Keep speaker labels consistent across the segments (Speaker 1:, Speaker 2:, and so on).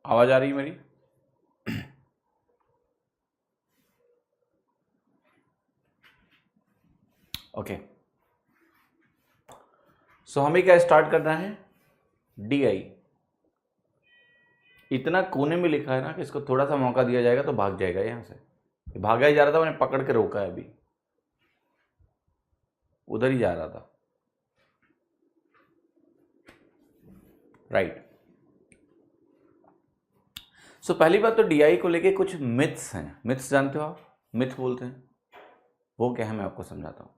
Speaker 1: आवाज आ रही है मेरी? ओके, सो हमें क्या स्टार्ट करना है? DI। इतना कोने में लिखा है ना कि इसको थोड़ा सा मौका दिया जाएगा तो भाग जाएगा यहां से। भागा ही जा रहा था, मैंने पकड़ के रोका है, अभी उधर ही जा रहा था। राइट। सो पहली बात तो DI को लेके कुछ मिथ्स हैं। मिथ्स जानते हो आप? मिथ बोलते हैं, वो क्या है मैं आपको समझाता हूं।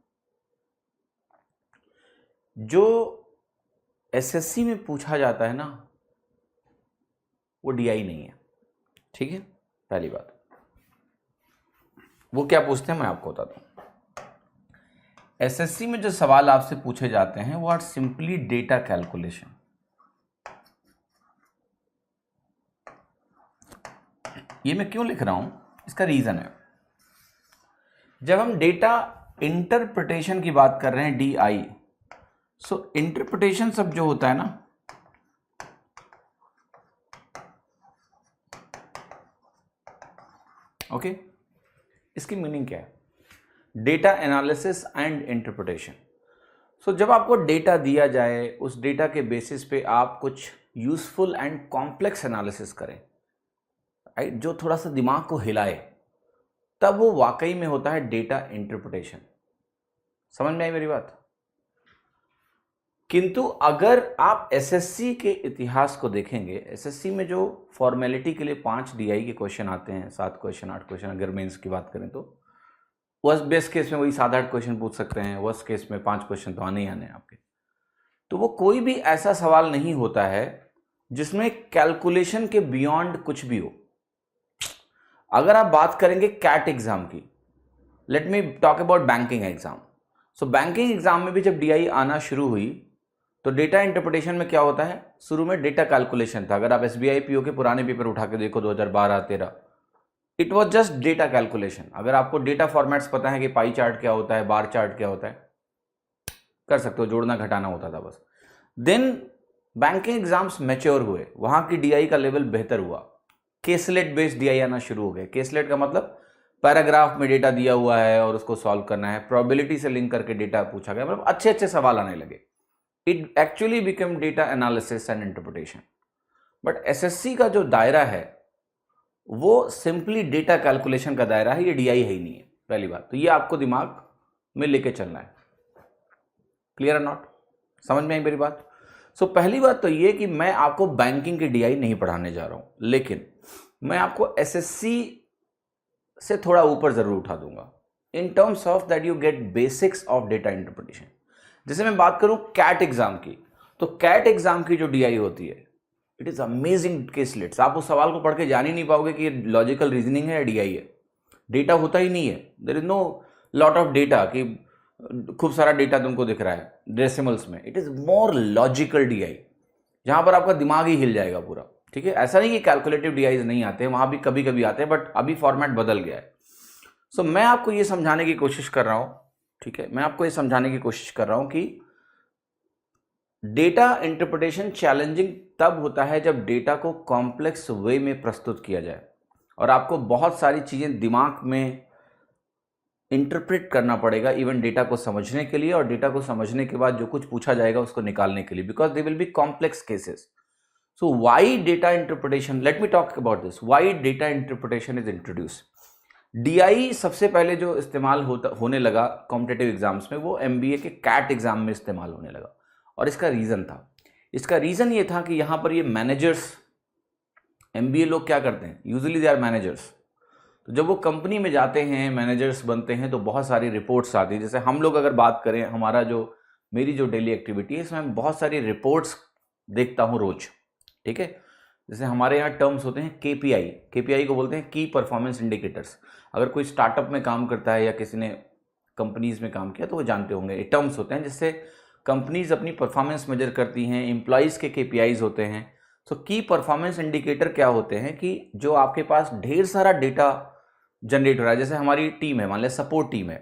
Speaker 1: जो SSC में पूछा जाता है ना, वो DI नहीं है। ठीक है, पहली बात। वो क्या पूछते हैं मैं आपको बताता हूं। SSC में जो सवाल आपसे पूछे जाते हैं वो आर सिंपली डेटा कैलकुलेशन। ये मैं क्यों लिख रहा हूं, इसका रीजन है। जब हम डेटा इंटरप्रिटेशन की बात कर रहे हैं, DI, सो इंटरप्रिटेशन सब जो होता है ना, ओके, इसकी मीनिंग क्या है? Data analysis and interpretation. So जब आपको डेटा दिया जाए, उस डेटा के बेसिस पे आप कुछ यूजफुल एंड कॉम्प्लेक्स एनालिसिस करें, राइट, जो थोड़ा सा दिमाग को हिलाए, तब वो वाकई में होता है डेटा इंटरप्रिटेशन। समझ में आई मेरी बात? किंतु अगर आप SSC के इतिहास को देखेंगे, SSC में जो फॉर्मेलिटी के लिए 5 DI के क्वेश्चन आते हैं, 7 क्वेश्चन 8 क्वेश्चन, अगर मेंस की बात करें तो वर्स्ट बेस्ट केस में वही 7-8 क्वेश्चन पूछ सकते हैं, वर्स्ट केस में 5 क्वेश्चन तो आने ही आने हैं आपके। तो वो कोई भी ऐसा सवाल नहीं होता है जिसमें कैलकुलेशन के बियॉन्ड कुछ भी हो। अगर आप बात करेंगे कैट एग्जाम की, late me talk about banking exam. So banking exam में भी जब DI आना शुरू हुई तो डेटा इंटरप्रिटेशन में क्या होता है, शुरू में डेटा कैलकुलेशन था। अगर आप SBI PO के पुराने पेपर उठा के देखो 2012-13, it was just data calculation. अगर आपको डेटा फॉर्मेट्स पता है कि पाई चार्ट क्या होता है, बार चार्ट क्या होता है, कर सकते हो, जोड़ना घटाना होता था बस। देन बैंकिंग एग्जाम्स मैच्योर हुए, वहां की DI का लेवल बेहतर हुआ, केसलेट बेस्ड DI आना शुरू हो गए। केसलेट का मतलब पैराग्राफ में डेटा दिया हुआ है और उसको सॉल्व करना है, प्रोबेबिलिटी से लिंक करके डेटा पूछा गया, मतलब अच्छे अच्छे सवाल आने लगे। It actually become data analysis and interpretation. But SSC का जो दायरा है वो सिंपली डेटा कैलकुलेशन का दायरा है, ये DI है ही नहीं है। पहली बात तो ये आपको दिमाग में लेके चलना है। क्लियर और नॉट? समझ में आई मेरी बात? सो पहली बात तो ये कि मैं आपको बैंकिंग की DI नहीं पढ़ाने जा रहा हूं, लेकिन मैं आपको SSC से थोड़ा ऊपर जरूर उठा दूंगा in terms of that you get basics of data interpretation. जैसे मैं बात करूं कैट एग्जाम की, तो कैट एग्जाम की जो DI होती है, इट इज अमेजिंग केसलेट्स। आप उस सवाल को पढ़ के जान ही नहीं पाओगे कि ये लॉजिकल रीजनिंग है या DI है। डेटा होता ही नहीं है, there is no lot of data कि खूब सारा डेटा तुमको दिख रहा है डेसिमल्स में। It is more logical DI, जहां पर आपका दिमाग ही हिल जाएगा पूरा। ठीक है, ऐसा नहीं कि कैलकुलेटिव DIs नहीं आते हैं, वहां भी कभी कभी आते हैं, बट अभी फॉर्मेट बदल गया है। सो मैं आपको ये समझाने की कोशिश कर रहा हूं, ठीक है, मैं आपको ये समझाने की कोशिश कर रहा हूं कि डेटा इंटरप्रिटेशन चैलेंजिंग तब होता है जब डेटा को कॉम्प्लेक्स वे में प्रस्तुत किया जाए और आपको बहुत सारी चीजें दिमाग में इंटरप्रेट करना पड़ेगा इवन डेटा को समझने के लिए, और डेटा को समझने के बाद जो कुछ पूछा जाएगा उसको निकालने के लिए, because they will be complex cases. So why data interpretation, let me talk about this, why data interpretation is introduce. DI सबसे पहले जो इस्तेमाल होने लगा कॉम्पिटेटिव एग्जाम्स में, वो MBA के कैट एग्जाम में इस्तेमाल होने लगा। और इसका रीजन था, इसका रीजन ये था कि यहां पर ये मैनेजर्स, MBA लोग क्या करते हैं, यूजुअली दे आर मैनेजर्स। तो जब वो कंपनी में जाते हैं, मैनेजर्स बनते हैं, तो बहुत सारी रिपोर्ट्स आती है। जैसे हम लोग अगर बात करें, हमारा जो मेरी जो डेली एक्टिविटी है, इसमें मैं बहुत सारी रिपोर्ट्स देखता हूं रोज। ठीक है, जैसे हमारे यहाँ टर्म्स होते हैं KPI को बोलते हैं की परफॉर्मेंस इंडिकेटर्स। अगर कोई स्टार्टअप में काम करता है या किसी ने कंपनीज में काम किया तो वो जानते होंगे, ये टर्म्स होते हैं जिससे कंपनीज अपनी परफॉर्मेंस मेजर करती हैं। एम्प्लॉयज़ के KPIs होते हैं। सो की परफॉर्मेंस इंडिकेटर क्या होते हैं कि जो आपके पास ढेर सारा डेटा जनरेट हो रहा है। जैसे हमारी टीम है, मान लिया सपोर्ट टीम है,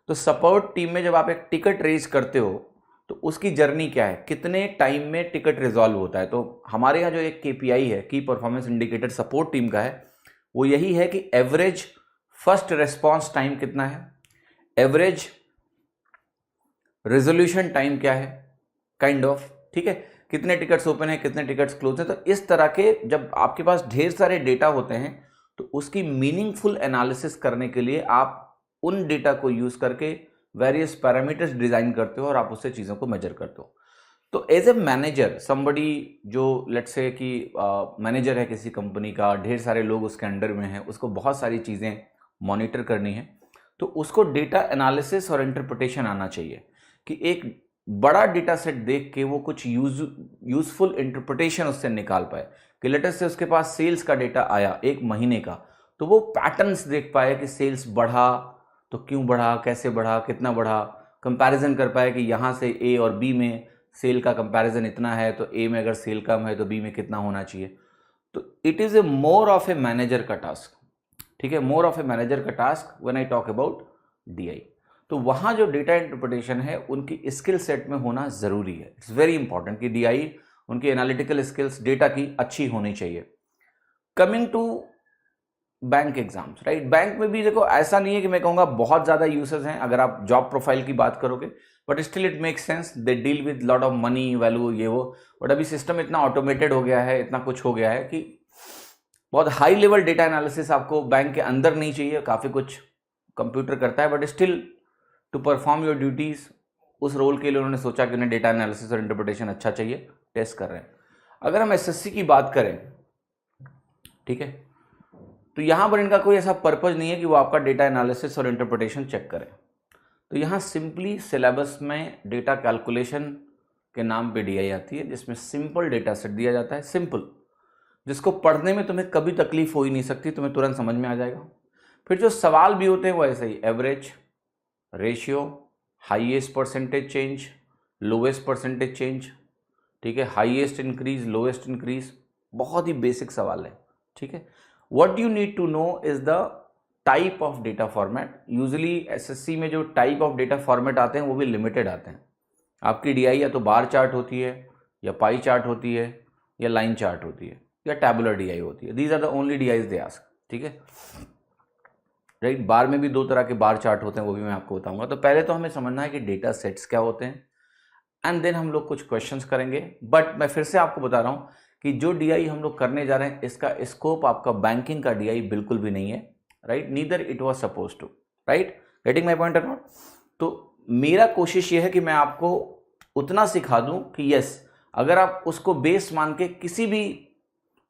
Speaker 1: तो सपोर्ट टीम में जब आप एक टिकट रेज करते हो तो उसकी जर्नी क्या है, कितने टाइम में टिकट रिजॉल्व होता है। तो हमारे यहाँ जो एक KPI है, की परफॉर्मेंस इंडिकेटर सपोर्ट टीम का है, वो यही है कि एवरेज फर्स्ट रेस्पॉन्स टाइम कितना है, एवरेज रेजोल्यूशन टाइम क्या है, काइंड ऑफ, ठीक है, कितने टिकट्स ओपन है, कितने टिकट्स क्लोज हैं। तो इस तरह के जब आपके पास ढेर सारे डेटा होते हैं तो उसकी मीनिंगफुल एनालिसिस करने के लिए आप उन डेटा को यूज करके वेरियस पैरामीटर्स डिजाइन करते हो और आप उससे चीज़ों को मेजर करते हो। तो एज ए मैनेजर, समबडी जो लेट्स से कि मैनेजर है किसी कंपनी का, ढेर सारे लोग उसके अंडर में हैं, उसको बहुत सारी चीज़ें मॉनिटर करनी है, तो उसको डेटा एनालिसिस और इंटरप्रिटेशन आना चाहिए कि एक बड़ा डेटा सेट देख के वो कुछ यूजफुल इंटरप्रिटेशन उससे निकाल पाए। कि लेटर से उसके पास सेल्स का डेटा आया एक महीने का, तो वो पैटर्न्स देख पाए कि सेल्स बढ़ा तो क्यों बढ़ा, कैसे बढ़ा, कितना बढ़ा, कंपैरिजन कर पाए कि यहाँ से ए और बी में सेल का कंपैरिजन इतना है, तो ए में अगर सेल कम है तो बी में कितना होना चाहिए। तो it is a more of a manager का टास्क, ठीक है, मोर ऑफ ए मैनेजर का task when I talk about DI। तो वहाँ जो डेटा इंटरप्रिटेशन है उनकी स्किल सेट में होना ज़रूरी है। इट्स वेरी इंपॉर्टेंट कि DI उनकी एनालिटिकल स्किल्स डेटा की अच्छी होनी चाहिए। Coming to bank exams, right, bank में भी देखो ऐसा नहीं है कि मैं कहूँगा बहुत ज़्यादा यूसेज हैं अगर आप जॉब प्रोफाइल की बात करोगे, but still it makes sense, they deal with lot of money value ये वो। बट अभी सिस्टम इतना ऑटोमेटेड हो गया है, इतना कुछ हो गया है कि बहुत हाई लेवल डेटा एनालिसिस आपको बैंक के अंदर नहीं चाहिए, काफ़ी कुछ कंप्यूटर करता है, but still to perform your duties उस रोल के लिए उन्होंने सोचा कि उन्हें डेटा एनालिसिस और इंटरप्रिटेशन अच्छा चाहिए, टेस्ट कर रहे हैं। अगर हम SSC की बात करें, ठीक है, तो यहाँ पर इनका कोई ऐसा पर्पज नहीं है कि वो आपका डेटा एनालिसिस और इंटरप्रिटेशन चेक करें। तो यहाँ सिंपली सिलेबस में डेटा कैलकुलेशन के नाम पे DI आती है, जिसमें सिंपल डेटा सेट दिया जाता है, सिंपल, जिसको पढ़ने में तुम्हें कभी तकलीफ हो ही नहीं सकती, तुम्हें तुरंत समझ में आ जाएगा। फिर जो सवाल भी होते हैं वो ऐसे ही, average, ratio, highest percentage change, lowest percentage change, ठीक है, हाईएस्ट इंक्रीज, लोवेस्ट इंक्रीज, बहुत ही बेसिक सवाल है, ठीक है। What you need to know is the type of data format. Usually SSC में जो टाइप ऑफ डेटा फॉर्मेट आते हैं वो भी लिमिटेड आते हैं। आपकी DI या तो बार चार्ट होती है, या पाई चार्ट होती है, या लाइन चार्ट होती है, या टैबुलर DI होती है। These are the only DIs they ask, ठीक है, राइट। बार में भी दो तरह के बार चार्ट होते हैं, वो भी मैं आपको बताऊंगा। तो पहले तो हमें समझना है कि डेटा सेट्स क्या होते हैं, एंड देन हम लोग कुछ क्वेश्चंस करेंगे। बट मैं फिर से आपको बता रहा हूँ कि जो DI हम लोग करने जा रहे हैं, इसका स्कोप आपका बैंकिंग का DI बिल्कुल भी नहीं है, right, neither it was suppose to, right, getting my point or not. तो मेरा कोशिश ये है कि मैं आपको उतना सिखा दूं कि यस, अगर आप उसको बेस मान के किसी भी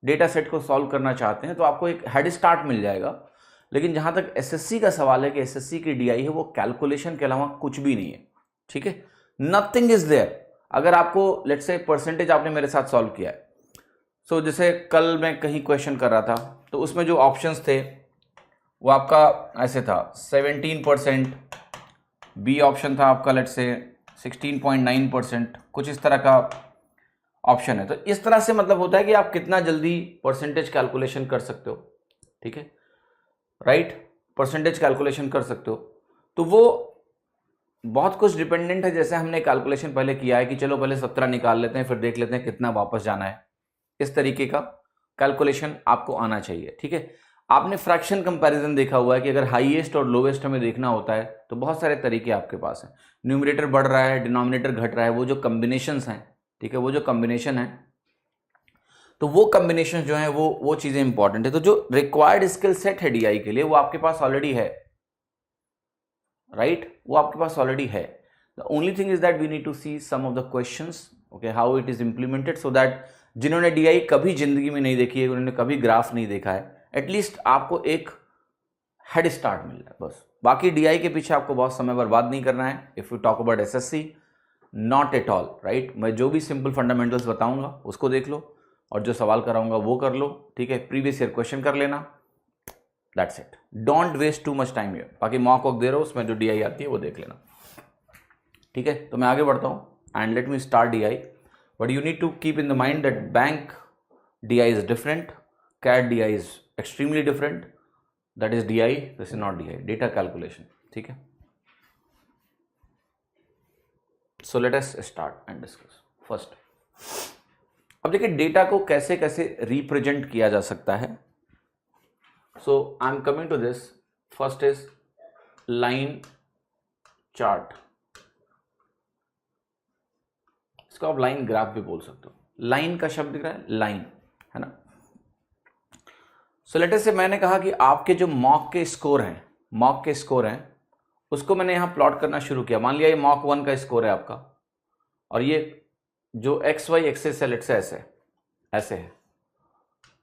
Speaker 1: डेटा सेट को सॉल्व करना चाहते हैं तो आपको एक हेड स्टार्ट मिल जाएगा। लेकिन जहां तक SSC का सवाल है कि SSC की DI है, वो कैलकुलेशन के अलावा कुछ भी नहीं है, ठीक है, नथिंग इज देयर। अगर आपको लेट्स से परसेंटेज आपने मेरे साथ सॉल्व किया है, सो जैसे कल मैं कहीं क्वेश्चन कर रहा था तो उसमें जो ऑप्शंस थे वो आपका ऐसे था, 17%, बी ऑप्शन था आपका लेट्स से 16.9%, कुछ इस तरह का ऑप्शन है। तो इस तरह से मतलब होता है कि आप कितना जल्दी परसेंटेज कैलकुलेशन कर सकते हो, ठीक है, राइट, परसेंटेज कैलकुलेशन कर सकते हो। तो वो बहुत कुछ डिपेंडेंट है, जैसे हमने कैलकुलेशन पहले किया है कि चलो पहले 17 निकाल लेते हैं, फिर देख लेते हैं कितना वापस जाना है। इस तरीके का कैलकुलेशन आपको आना चाहिए, ठीक है। आपने फ्रैक्शन कंपैरिजन देखा हुआ है कि अगर हाईएस्ट और लोवेस्ट हमें देखना होता है तो बहुत सारे तरीके आपके पास हैं। न्यूमरेटर बढ़ रहा है, डिनोमिनेटर घट रहा है, वो जो कॉम्बिनेशंस हैं, ठीक है, वो जो कॉम्बिनेशन है, तो वो कॉम्बिनेशन जो है वो चीज़ें इंपॉर्टेंट है। तो जो रिक्वायर्ड स्किल सेट है DI के लिए वो आपके पास ऑलरेडी है, राइट, वो आपके पास ऑलरेडी है। The only thing is that we need to see some of the questions, okay, how it is implemented, so that जिन्होंने DI कभी जिंदगी में नहीं देखी है, उन्होंने कभी ग्राफ नहीं देखा है, एटलीस्ट आपको एक हेड स्टार्ट मिल रहा है बस। बाकी DI के पीछे आपको बहुत समय बर्बाद नहीं करना है। If you talk about SSC, not at all, right. मैं जो भी सिंपल फंडामेंटल्स बताऊंगा उसको देख लो, और जो सवाल कराऊंगा वो कर लो, ठीक है, प्रीवियस ईयर क्वेश्चन कर लेना, that's it. Don't waste too much time here. बाकी मॉक वॉक दे रहा हूँ, उसमें जो DI आती है वो देख लेना, ठीक है। तो मैं आगे बढ़ता हूँ, and let me start DI, but you need to keep in the mind that bank DI is different, CAT DI is extremely different, that is DI, this is not DI, data calculation, ठीक है। So let us start and discuss first. अब देखिए data को कैसे कैसे represent किया जा सकता है। So I am coming to this. First is line chart, इसको आप लाइन ग्राफ भी बोल सकते हो। लाइन का शब्द दिख रहा है, लाइन है ना। सो लेट अस से मैंने कहा कि आपके जो मॉक के स्कोर हैं उसको मैंने यहां प्लॉट करना शुरू किया। मान लिया ये मॉक 1 का स्कोर है आपका, और ये जो एक्स वाई एक्सेस है लेट से ऐसे है।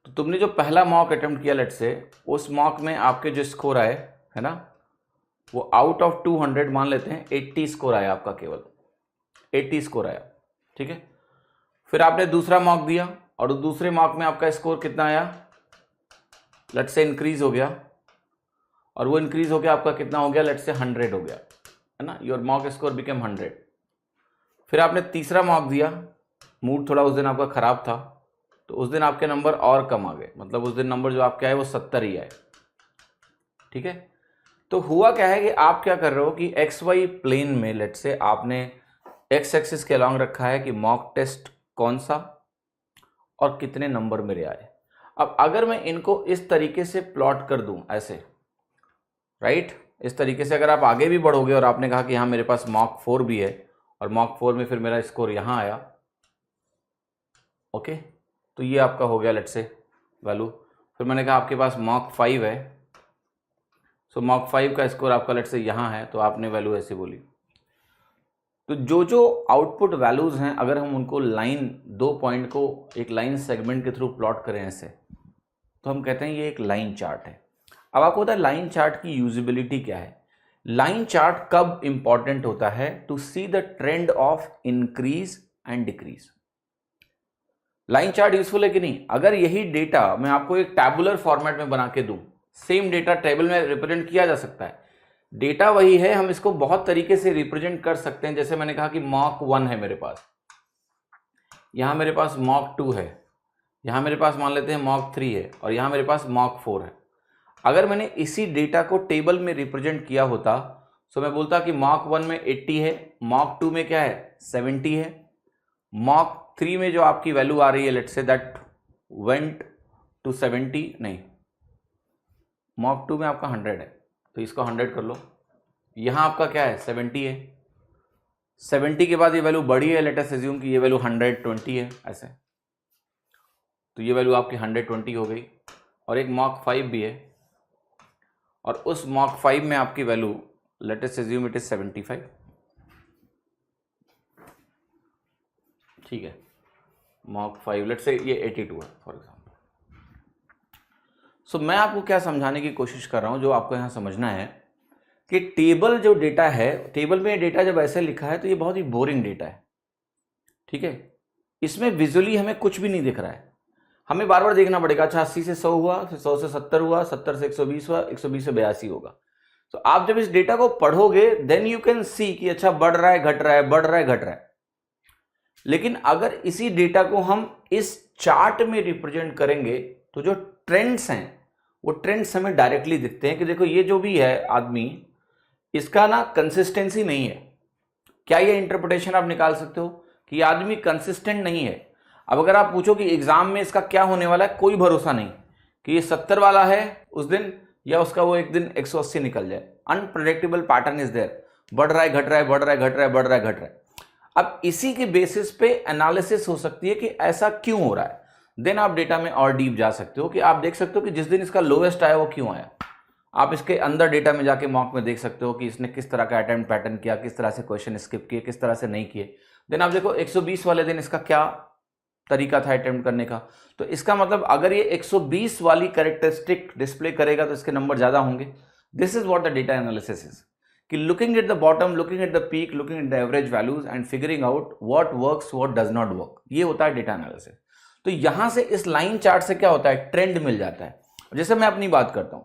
Speaker 1: तो तुमने जो पहला मॉक अटेम्प्ट किया लेट से, उस मॉक में आपके जो स्कोर आए है ना, वो आउट ऑफ 200 मान लेते हैं 80 स्कोर आया आपका, केवल 80 स्कोर आया, ठीक है। फिर आपने दूसरा मॉक दिया और दूसरे मॉक में आपका स्कोर कितना आया, लेट से इंक्रीज हो गया, और वो इंक्रीज हो गया आपका कितना हो गया, लेट से 100 हो गया, है ना। Your mock score became 100। फिर आपने तीसरा मॉक दिया, मूड थोड़ा उस दिन आपका खराब था, तो उस दिन आपके नंबर और कम आ गए, मतलब उस दिन नंबर जो आपके आए वो 70 ही आए, ठीक है। तो हुआ क्या है कि आप क्या कर रहे हो कि एक्स वाई प्लेन में लेट से आपने एक्स एक्सिस के अलॉन्ग रखा है कि मॉक टेस्ट कौन सा और कितने नंबर मेरे आए। अब अगर मैं इनको इस तरीके से प्लॉट कर दूं ऐसे, राइट, इस तरीके से अगर आप आगे भी बढ़ोगे और आपने कहा कि हाँ मेरे पास मॉक 4 भी है और मॉक 4 में फिर मेरा स्कोर यहाँ आया, ओके, तो ये आपका हो गया लेट से वैल्यू। फिर मैंने कहा आपके पास मॉक 5 है, सो मॉक 5 का स्कोर आपका लेट से यहाँ है, तो आपने वैल्यू ऐसे बोली। तो जो आउटपुट वैल्यूज हैं, अगर हम उनको लाइन, 2 पॉइंट को एक लाइन सेगमेंट के थ्रू प्लॉट करें ऐसे, तो हम कहते हैं ये एक लाइन चार्ट है। अब आपको पता है लाइन चार्ट की यूजिबिलिटी क्या है। लाइन चार्ट कब इंपॉर्टेंट होता है, to see the trend of increase and decrease. Line chart useful है कि नहीं। अगर यही डेटा मैं आपको एक टैबुलर फॉर्मेट में बना के दूं, सेम डेटा टेबल में रिप्रेजेंट किया जा सकता है, डेटा वही है, हम इसको बहुत तरीके से रिप्रेजेंट कर सकते हैं। जैसे मैंने कहा कि मॉक 1 है मेरे पास, यहां मेरे पास मॉक 2 है, यहां मेरे पास मान लेते हैं मॉक 3 है, और यहां मेरे पास मॉक 4 है। अगर मैंने इसी डेटा को टेबल में रिप्रेजेंट किया होता, तो मैं बोलता कि मॉक 1 में 80 है, मॉक 2 में क्या है 70 है, मॉक 3 में जो आपकी वैल्यू आ रही है let's say that went to 70, नहीं, मॉक 2 में आपका 100 है, तो इसको 100 कर लो। यहां आपका क्या है 70 है, 70 के बाद ये वैल्यू बढ़ी है, लेट अस अज्यूम कि ये वैल्यू 120 है ऐसे, तो ये वैल्यू आपकी 120 हो गई। और एक मॉक 5 भी है, और उस मॉक 5 में आपकी value let us assume it is 75, ठीक है। मॉक 5 लेट से ये 82 है फॉर एग्जाम्पल। सो मैं आपको क्या समझाने की कोशिश कर रहा हूं, जो आपको यहां समझना है कि टेबल जो डेटा है, टेबल में डेटा जब ऐसे लिखा है तो ये बहुत ही बोरिंग डेटा है, ठीक है। इसमें विजुअली हमें कुछ भी नहीं दिख रहा है, हमें बार बार देखना पड़ेगा। अच्छा 80 से 100 हुआ, फिर 100 से 70 हुआ, 70 से 120 हुआ, 120 से 82 होगा। तो आप जब इस डेटा को पढ़ोगे देन यू कैन सी कि अच्छा बढ़ रहा है घट रहा है, बढ़ रहा है घट रहा है। लेकिन अगर इसी डेटा को हम इस चार्ट में रिप्रेजेंट करेंगे, तो जो ट्रेंड्स हैं वो ट्रेंड्स हमें डायरेक्टली दिखते हैं कि देखो ये जो भी है आदमी, इसका ना कंसिस्टेंसी नहीं है। क्या ये इंटरप्रिटेशन आप निकाल सकते हो कि ये आदमी कंसिस्टेंट नहीं है। अब अगर आप पूछो कि एग्जाम में इसका क्या होने वाला है, कोई भरोसा नहीं कि ये 70 वाला है उस दिन, या उसका वो एक दिन 180 निकल जाए। अनप्रेडिक्टेबल पैटर्न इज देयर, बढ़ रहा है घट रहा है, बढ़ रहा है घट रहा है, बढ़ रहा है घट रहा है। अब इसी के बेसिस पे एनालिसिस हो सकती है कि ऐसा क्यों हो रहा है। देन आप डेटा में और डीप जा सकते हो कि आप देख सकते हो कि जिस दिन इसका लोएस्ट आया वो क्यों आया। आप इसके अंदर डेटा में जाके मॉक में देख सकते हो कि इसने किस तरह का अटेम्प्ट पैटर्न किया, किस तरह से क्वेश्चन स्किप किए, किस तरह से नहीं किए। देन आप देखो 120 वाले दिन इसका क्या तरीका था अटेम्प्ट करने का। तो इसका मतलब अगर ये 120 वाली कैरेक्टरिस्टिक डिस्प्ले करेगा तो इसके नंबर ज्यादा होंगे। This is what the data analysis is, कि looking at the bottom, looking at the peak, looking at the average values and figuring out what works what does not work. ये होता है data analysis. तो यहां से इस line chart से क्या होता है, ट्रेंड मिल जाता है। जैसे मैं अपनी बात करता हूं,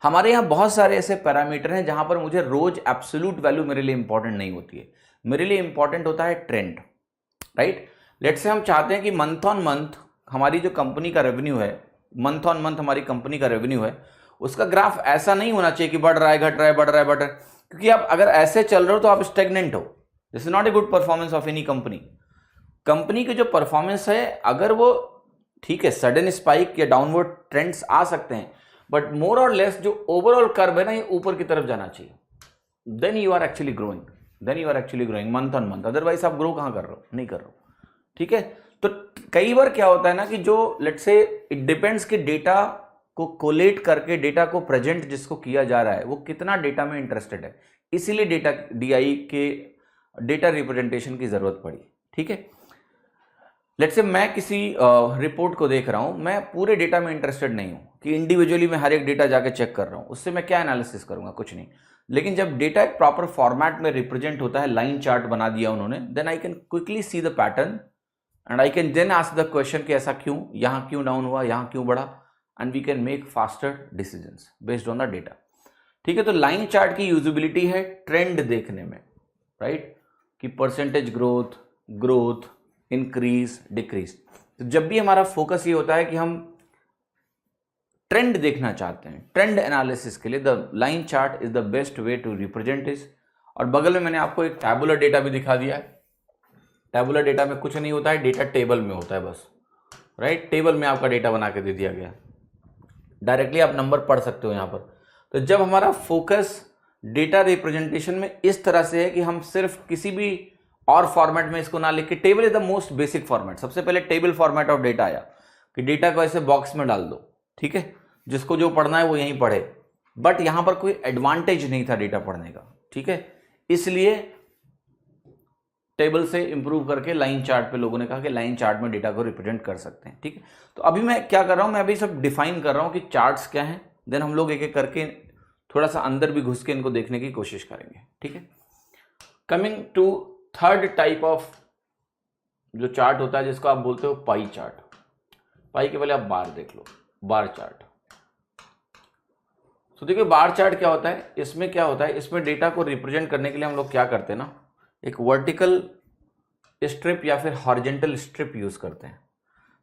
Speaker 1: हमारे यहां बहुत सारे ऐसे पैरामीटर हैं जहां पर मुझे रोज एब्सोल्यूट वैल्यू मेरे लिए इंपॉर्टेंट नहीं होती है, मेरे लिए इंपॉर्टेंट होता है ट्रेंड, राइट। लेट्स से हम चाहते हैं कि मंथ ऑन मंथ हमारी जो कंपनी का रेवेन्यू है, मंथ ऑन मंथ हमारी कंपनी का रेवेन्यू है, उसका ग्राफ ऐसा नहीं होना चाहिए कि बढ़ रहा है घट रहा है, बढ़ रहा है बढ़ रहा है। क्योंकि आप अगर ऐसे चल रहे हो तो आप स्टेगनेंट हो। This is not a good performance of any company. Company की जो परफॉर्मेंस है, अगर वो ठीक है सडन स्पाइक या डाउनवर्ड ट्रेंड्स आ सकते हैं, बट मोर और लेस जो ओवरऑल कर्व है ना, ये ऊपर की तरफ जाना चाहिए। Then you are actually growing month on month. Otherwise आप ग्रो कहां कर रहे हो, नहीं कर रहे हो। ठीक है, तो कई बार क्या होता है ना कि जो लेट्स से इट डिपेंड्स कि डेटा को कोलेट करके डेटा को प्रेजेंट जिसको किया जा रहा है वो कितना डेटा में इंटरेस्टेड है, इसीलिए डेटा डीआई के डेटा रिप्रेजेंटेशन की जरूरत पड़ी। ठीक है, लेट्स से मैं किसी रिपोर्ट को देख रहा हूं, मैं पूरे डेटा में इंटरेस्टेड नहीं हूं कि इंडिविजुअली मैं हर एक डेटा जाके चेक कर रहा हूं, उससे मैं क्या एनालिसिस करूंगा, कुछ नहीं। लेकिन जब डेटा एक प्रॉपर फॉर्मेट में रिप्रेजेंट होता है, लाइन चार्ट बना दिया उन्होंने, then I can quickly see the pattern and I can then ask the question कि ऐसा क्यों, यहां क्यों डाउन हुआ, यहां क्यों बढ़ा, and we can make faster decisions based on the data. ठीक है, तो लाइन चार्ट की यूजिबिलिटी है ट्रेंड देखने में, राइट, कि परसेंटेज ग्रोथ इंक्रीज डिक्रीज। तो जब भी हमारा फोकस ये होता है कि हम ट्रेंड देखना चाहते हैं, ट्रेंड एनालिसिस के लिए the line chart is the best way to represent इस। और बगल में मैंने आपको एक टैबुलर डेटा भी दिखा दिया है। टैबुलर डेटा में कुछ नहीं होता है, डेटा टेबल में होता है बस, राइट, टेबल में आपका डेटा बना के दे दिया गया, डायरेक्टली आप नंबर पढ़ सकते हो यहां पर। तो जब हमारा फोकस डेटा रिप्रेजेंटेशन में इस तरह से है कि हम सिर्फ किसी भी और फॉर्मेट में इसको ना लिख के, table is the most basic format. सबसे पहले टेबल फॉर्मेट ऑफ डेटा आया कि डेटा को ऐसे बॉक्स में डाल दो, ठीक है, जिसको जो पढ़ना है वो यहीं पढ़े, बट यहां पर कोई एडवांटेज नहीं था डेटा पढ़ने का। ठीक है, इसलिए टेबल से इंप्रूव करके लाइन चार्ट पे लोगों ने कहा कि लाइन चार्ट में डेटा को रिप्रेजेंट कर सकते हैं। ठीक है, तो अभी मैं क्या कर रहा हूं, मैं अभी सब डिफाइन कर रहा हूं कि चार्ट्स क्या हैं, देन हम लोग एक एक करके थोड़ा सा अंदर भी घुस के इनको देखने की कोशिश करेंगे। ठीक है, coming to third type of जो चार्ट होता है जिसको आप बोलते हो पाई चार्ट। पाई के पहले आप बार देख लो, बार चार्ट। तो देखिए बार चार्ट क्या होता है, इसमें क्या होता है, इसमें डेटा को रिप्रेजेंट करने के लिए हम लोग क्या करते हैं ना, एक वर्टिकल स्ट्रिप या फिर हॉरिजॉन्टल स्ट्रिप यूज करते हैं।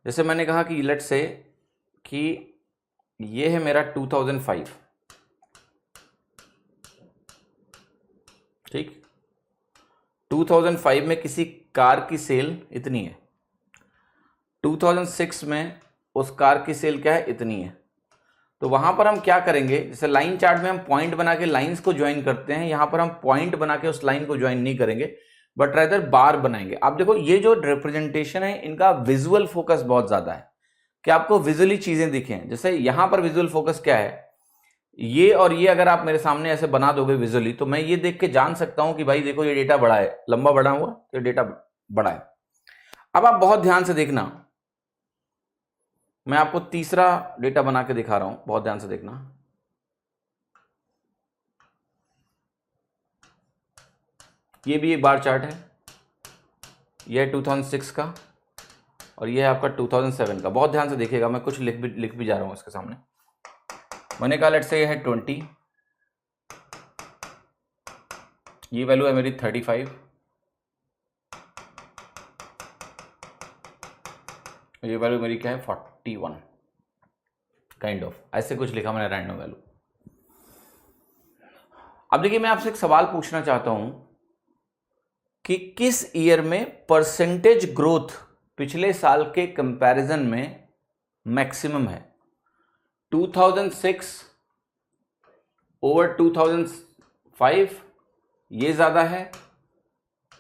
Speaker 1: जैसे मैंने कहा कि लेट्स से कि ये है मेरा 2005, ठीक, 2005 में किसी कार की सेल इतनी है, 2006 में उस कार की सेल क्या है, इतनी है। तो वहां पर हम क्या करेंगे, जैसे लाइन चार्ट में हम पॉइंट बना के लाइंस को ज्वाइन करते हैं, यहां पर हम पॉइंट बना के उस लाइन को ज्वाइन नहीं करेंगे, बट रादर बार बनाएंगे। आप देखो ये जो रिप्रेजेंटेशन है इनका विजुअल फोकस बहुत ज्यादा है कि आपको विजुअली चीजें दिखें। जैसे यहां पर विजुअल फोकस क्या है, ये और ये अगर आप मेरे सामने ऐसे बना दोगे विजुअली, तो मैं ये देख के जान सकता हूं कि भाई देखो ये डेटा बड़ा है, लंबा बड़ा हुआ तो डेटा बड़ा है। अब आप बहुत ध्यान से देखना, मैं आपको तीसरा डेटा बना के दिखा रहा हूं, बहुत ध्यान से देखना। ये भी एक बार चार्ट है, यह है 2006 का और यह है आपका 2007 का। बहुत ध्यान से देखिएगा, मैं कुछ लिख भी जा रहा हूं इसके सामने। मैंने कहा लेट्स से ये है 20, ये वैल्यू है मेरी 35, ये वैल्यू मेरी क्या है 41 काइंड ऑफ, ऐसे कुछ लिखा मैंने रैंडम वैल्यू। अब देखिए मैं आपसे एक सवाल पूछना चाहता हूं कि किस ईयर में परसेंटेज ग्रोथ पिछले साल के कंपैरिजन में मैक्सिमम है, 2006 ओवर 2005 ये ज्यादा है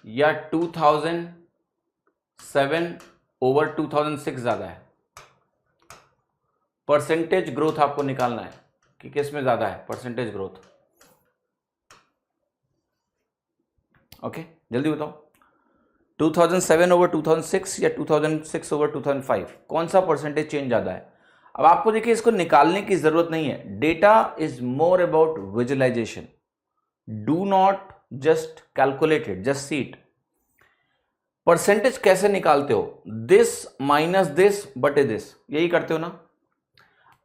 Speaker 1: या 2007 ओवर 2006 ज्यादा है? परसेंटेज ग्रोथ आपको निकालना है कि किस में ज्यादा है परसेंटेज ग्रोथ। ओके, जल्दी बताओ, 2007 ओवर 2006 या 2006 ओवर 2005, कौन सा परसेंटेज चेंज ज्यादा है? अब आपको देखिए इसको निकालने की जरूरत नहीं है, data is more about visualization, do not just calculate it, just see it. Percentage कैसे निकालते हो, दिस माइनस दिस बटे दिस, यही करते हो ना।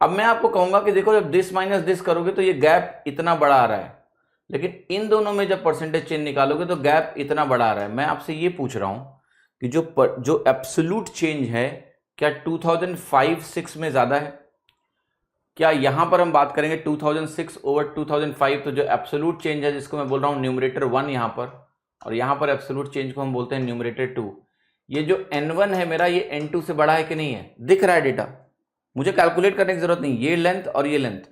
Speaker 1: अब मैं आपको कहूंगा कि देखो जब दिस माइनस दिस करोगे तो ये गैप इतना बड़ा आ रहा है, लेकिन इन दोनों में जब परसेंटेज चेंज निकालोगे तो गैप इतना बड़ा आ रहा है। मैं आपसे ये पूछ रहा हूं कि जो एब्सोल्यूट चेंज है क्या 2005-6 में ज्यादा है? क्या यहां पर हम बात करेंगे 2006 ओवर 2005, तो जो एब्सोल्यूट चेंज है जिसको मैं बोल रहा हूं न्यूमरेटर 1 यहां पर और यहाँ पर एब्सोल्यूट चेंज को हम बोलते हैं न्यूमरेटर 2। ये जो n1 है मेरा, ये n2 से बड़ा है कि नहीं है, दिख रहा है डेटा, मुझे कैलकुलेट करने की जरूरत नहीं, ये लेंथ और ये लेंथ।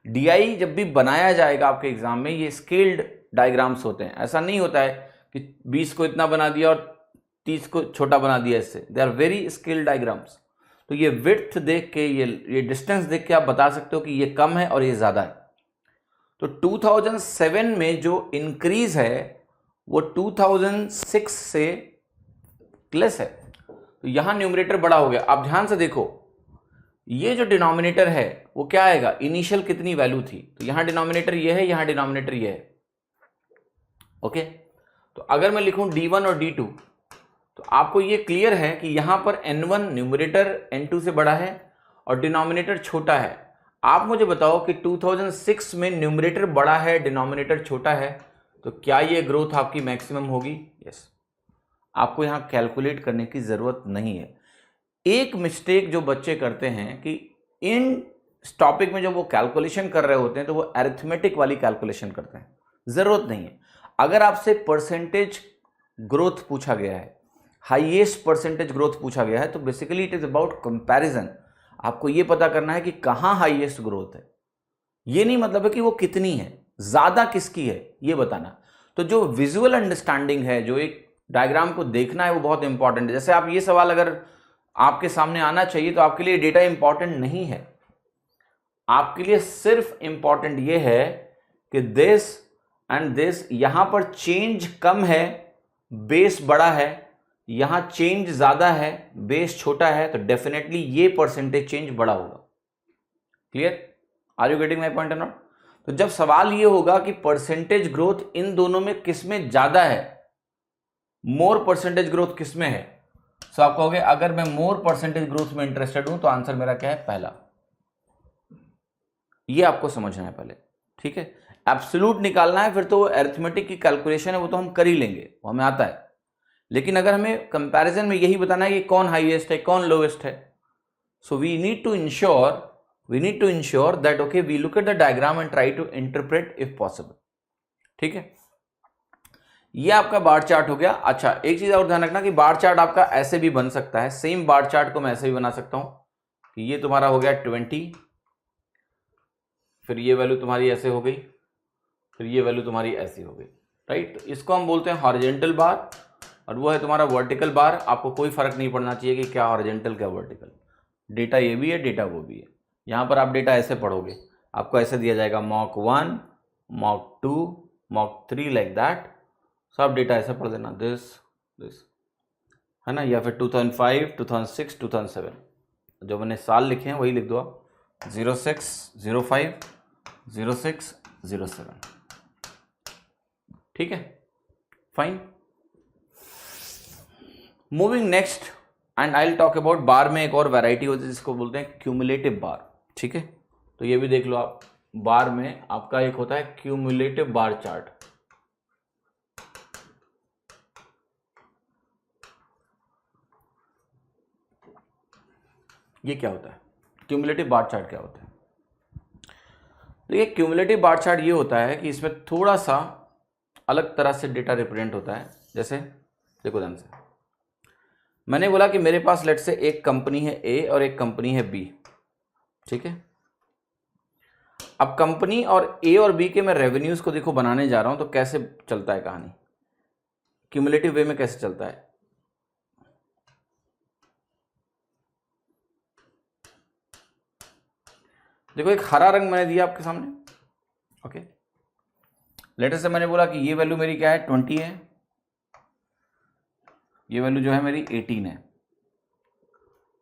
Speaker 1: DI जब भी बनाया जाएगा आपके एग्जाम में, ये स्केल्ड डायग्राम्स होते हैं, ऐसा नहीं होता है कि 20 को इतना बना दिया और 30 को छोटा बना दिया इससे, they are very scaled diagrams. तो ये विड्थ देख के, ये डिस्टेंस देख के आप बता सकते हो कि ये कम है और ये ज्यादा है। तो 2007 में जो इंक्रीज है वो 2006 से प्लस है, तो यहां न्यूमरेटर बड़ा हो गया। आप ध्यान से देखो, ये जो डिनोमिनेटर है वो क्या आएगा, इनिशियल कितनी वैल्यू थी, तो यहां डिनोमिनेटर ये है, यहां डिनोमिनेटर ये है। ओके, तो अगर मैं लिखूं D1 और D2, तो आपको ये क्लियर है कि यहां पर N1 न्यूमरेटर N2 से बड़ा है और डिनोमिनेटर छोटा है। आप मुझे बताओ कि 2006 में न्यूमरेटर बड़ा है, डिनोमिनेटर छोटा है, तो क्या ये ग्रोथ आपकी मैक्सिमम होगी? यस। आपको यहां कैलकुलेट करने की जरूरत नहीं है। एक मिस्टेक जो बच्चे करते हैं कि इन टॉपिक में जब वो कैलकुलेशन कर रहे होते हैं तो वो अरिथमेटिक वाली कैलकुलेशन करते हैं, जरूरत नहीं है। अगर आपसे परसेंटेज ग्रोथ पूछा गया है, हाईएस्ट परसेंटेज ग्रोथ पूछा गया है, तो basically it is about comparison. आपको ये पता करना है कि कहां हाईएस्ट ग्रोथ है, ये नहीं मतलब है कि वो कितनी है, ज्यादा किसकी है ये बताना। तो जो विजुअल अंडरस्टैंडिंग है, जो एक डायग्राम को देखना है, वो बहुत इंपॉर्टेंट है। जैसे आप ये सवाल अगर आपके सामने आना चाहिए तो आपके लिए डेटा इंपॉर्टेंट नहीं है, आपके लिए सिर्फ इंपॉर्टेंट ये है कि दिस एंड दिस, यहां पर चेंज कम है, बेस बड़ा है, यहां चेंज ज्यादा है, बेस छोटा है, तो डेफिनेटली ये परसेंटेज चेंज बड़ा होगा। Clear? Are you getting my point or not? तो जब सवाल ये होगा कि परसेंटेज ग्रोथ इन दोनों में किसमें ज्यादा है, मोर परसेंटेज ग्रोथ किसमें है, तो आप कहोगे अगर मैं मोर परसेंटेज ग्रोथ में इंटरेस्टेड हूं तो आंसर मेरा क्या है, पहला। ये आपको समझना है पहले, ठीक है। एब्सोल्यूट निकालना है फिर तो अरिथमेटिक की कैलकुलेशन है, वो तो हम कर ही लेंगे, वो हमें आता है। लेकिन अगर हमें कंपैरिजन में यही बताना है कि कौन हाईएस्ट है कौन लोएस्ट है, so we need to ensure that okay we look at the diagram and try to interpret if possible. ठीक है, ये आपका बार चार्ट हो गया। अच्छा, एक चीज और ध्यान रखना कि बार चार्ट आपका ऐसे भी बन सकता है, सेम बार चार्ट को मैं ऐसे भी बना सकता हूं कि ये तुम्हारा हो गया 20, फिर ये वैल्यू तुम्हारी ऐसे हो गई, फिर ये वैल्यू तुम्हारी ऐसी हो गई, राइट। तो इसको हम बोलते हैं हॉरिजॉन्टल बार, और वो है तुम्हारा वर्टिकल बार। आपको कोई फर्क नहीं पड़ना चाहिए कि क्या हॉरिजॉन्टल क्या वर्टिकल, डेटा ये भी है डेटा वो भी है। यहां पर आप डेटा ऐसे पढ़ोगे, आपको ऐसे दिया जाएगा mock 1, mock 2, mock 3 like that. सब डेटा ऐसे पढ़ देना, दिस है ना, या फिर 2005, 2006, 2007, जो मैंने साल लिखे हैं वही लिख दो आप, 06, 05, 06, 07। ठीक है, fine. Moving next, and I will talk about bar में एक और वैरायटी होती है जिसको बोलते हैं क्यूमुलेटिव बार। ठीक है, तो ये भी देख लो आप, बार में आपका एक होता है क्यूमुलेटिव बार चार्ट। ये क्या होता है, क्यूमुलेटिव बार चार्ट क्या होता है? तो ये क्यूमुलेटिव बार चार्ट ये होता है कि इसमें थोड़ा सा अलग तरह से डेटा रिप्रेजेंट होता है। जैसे देखो ध्यान से, मैंने बोला कि मेरे पास लेट से एक कंपनी है ए और एक कंपनी है बी। ठीक है, अब कंपनी और ए और बी के मैं रेवेन्यूज को देखो बनाने जा रहा हूं, तो कैसे चलता है कहानी, क्यूमुलेटिव वे में कैसे चलता है। देखो एक हरा रंग मैंने दिया आपके सामने, ओके। लेटर से मैंने बोला कि ये वैल्यू मेरी क्या है, 20 है, ये वैल्यू जो है मेरी 18 है।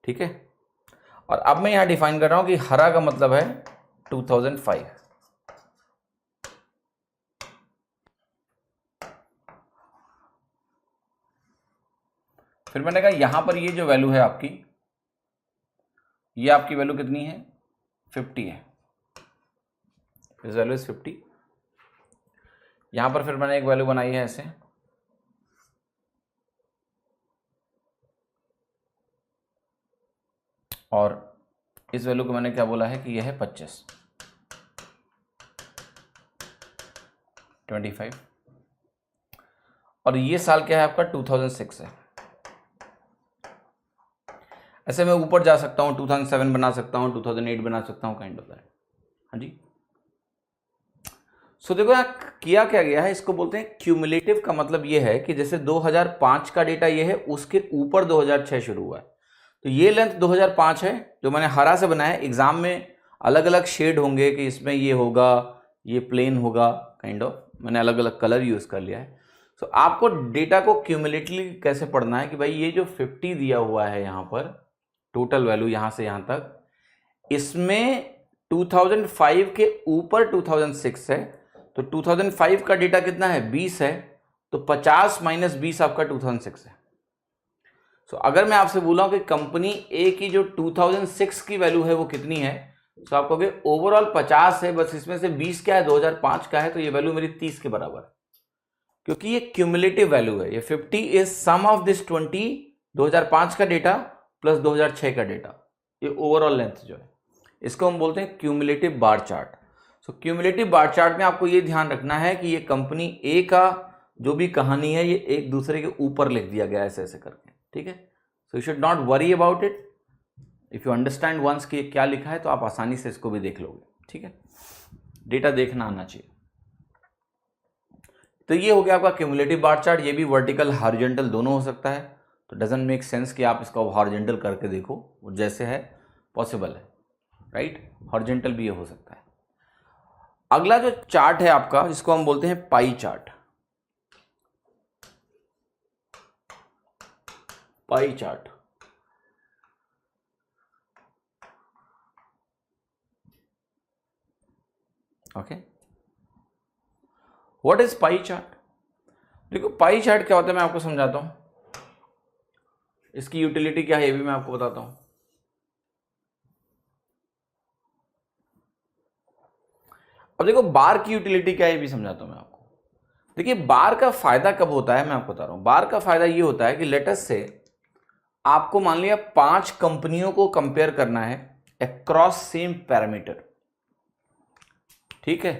Speaker 1: ठीक है, और अब मैं यहां डिफाइन कर रहा हूं कि हरा का मतलब है 2005। फिर मैंने कहा यहां पर ये जो वैल्यू है आपकी, ये आपकी वैल्यू कितनी है, 50 है, दिस वैल्यू इज 50। यहां पर फिर मैंने एक वैल्यू बनाई है ऐसे, और इस वैल्यू को मैंने क्या बोला है कि यह है 25, 25। और ये साल क्या है आपका 2006 है। ऐसे मैं ऊपर जा सकता हूँ, 2007 बना सकता हूँ, 2008 बना सकता हूँ, काइंड ऑफ दैट। हाँ जी। सो देखो यहाँ किया क्या गया है, इसको बोलते हैं क्यूमुलेटिव। का मतलब ये है कि जैसे 2005 का डेटा ये है, उसके ऊपर 2006 शुरू हुआ है, तो ये लेंथ 2005 है जो मैंने हरा से बनाया है। एग्जाम में अलग अलग शेड होंगे कि इसमें ये होगा, ये प्लेन होगा, काइंड ऑफ मैंने अलग अलग कलर यूज कर लिया है। सो आपको डेटा को क्यूमुलेटिवली कैसे पढ़ना है कि भाई ये जो 50 दिया हुआ है यहाँ पर टोटल वैल्यू यहाँ से यहाँ तक, इसमें 2005 के ऊपर 2006 है, तो 2005 का डेटा कितना है 20 है, तो 50 माइनस 20 आपका 2006 है। सो अगर मैं आपसे बोला कि कंपनी ए की जो 2006 की वैल्यू है वो कितनी है, तो आप कहोगे ओवरऑल 50 है, बस इसमें से 20 क्या है 2005 का है, तो ये वैल्यू मेरी 30 के बराबर है, क्योंकि ये क्यूमुलेटिव वैल्यू है। ये 50 इज सम ऑफ दिस 20 2005 का डेटा प्लस 2006 का डेटा, ये ओवरऑल लेंथ जो है, इसको हम बोलते हैं क्यूमुलेटिव बार चार्ट। सो क्यूमुलेटिव बार चार्ट में आपको ये ध्यान रखना है कि ये कंपनी ए का जो भी कहानी है ये एक दूसरे के ऊपर लिख दिया गया ऐसे ऐसे करके, ठीक है। So you should not worry about it. If you understand once कि क्या लिखा है तो आप आसानी से इसको भी देख लोगे, ठीक है। डेटा देखना आना चाहिए। तो ये हो गया आपका क्यूमुलेटिव बार चार्ट। ये भी वर्टिकल हॉरिजॉन्टल दोनों हो सकता है, तो डजंट मेक सेंस कि आप इसको हॉरिजॉन्टल करके देखो, वो जैसे है पॉसिबल है, राइट। हॉरिजॉन्टल भी ये हो सकता है। अगला जो चार्ट है आपका, जिसको हम बोलते हैं pie chart. Pie chart, okay. What is pi chart? देखो पाई चार्ट क्या होता है मैं आपको समझाता हूं, इसकी यूटिलिटी क्या है ये भी मैं आपको बताता हूं। अब देखो बार की यूटिलिटी क्या है ये भी समझाता हूं मैं आपको। देखिए बार का फायदा कब होता है मैं आपको बता रहा हूं। बार का फायदा ये होता है कि लेटेस्ट से आपको मान लिया 5 कंपनियों को कंपेयर करना है अक्रॉस सेम पैरामीटर, ठीक है।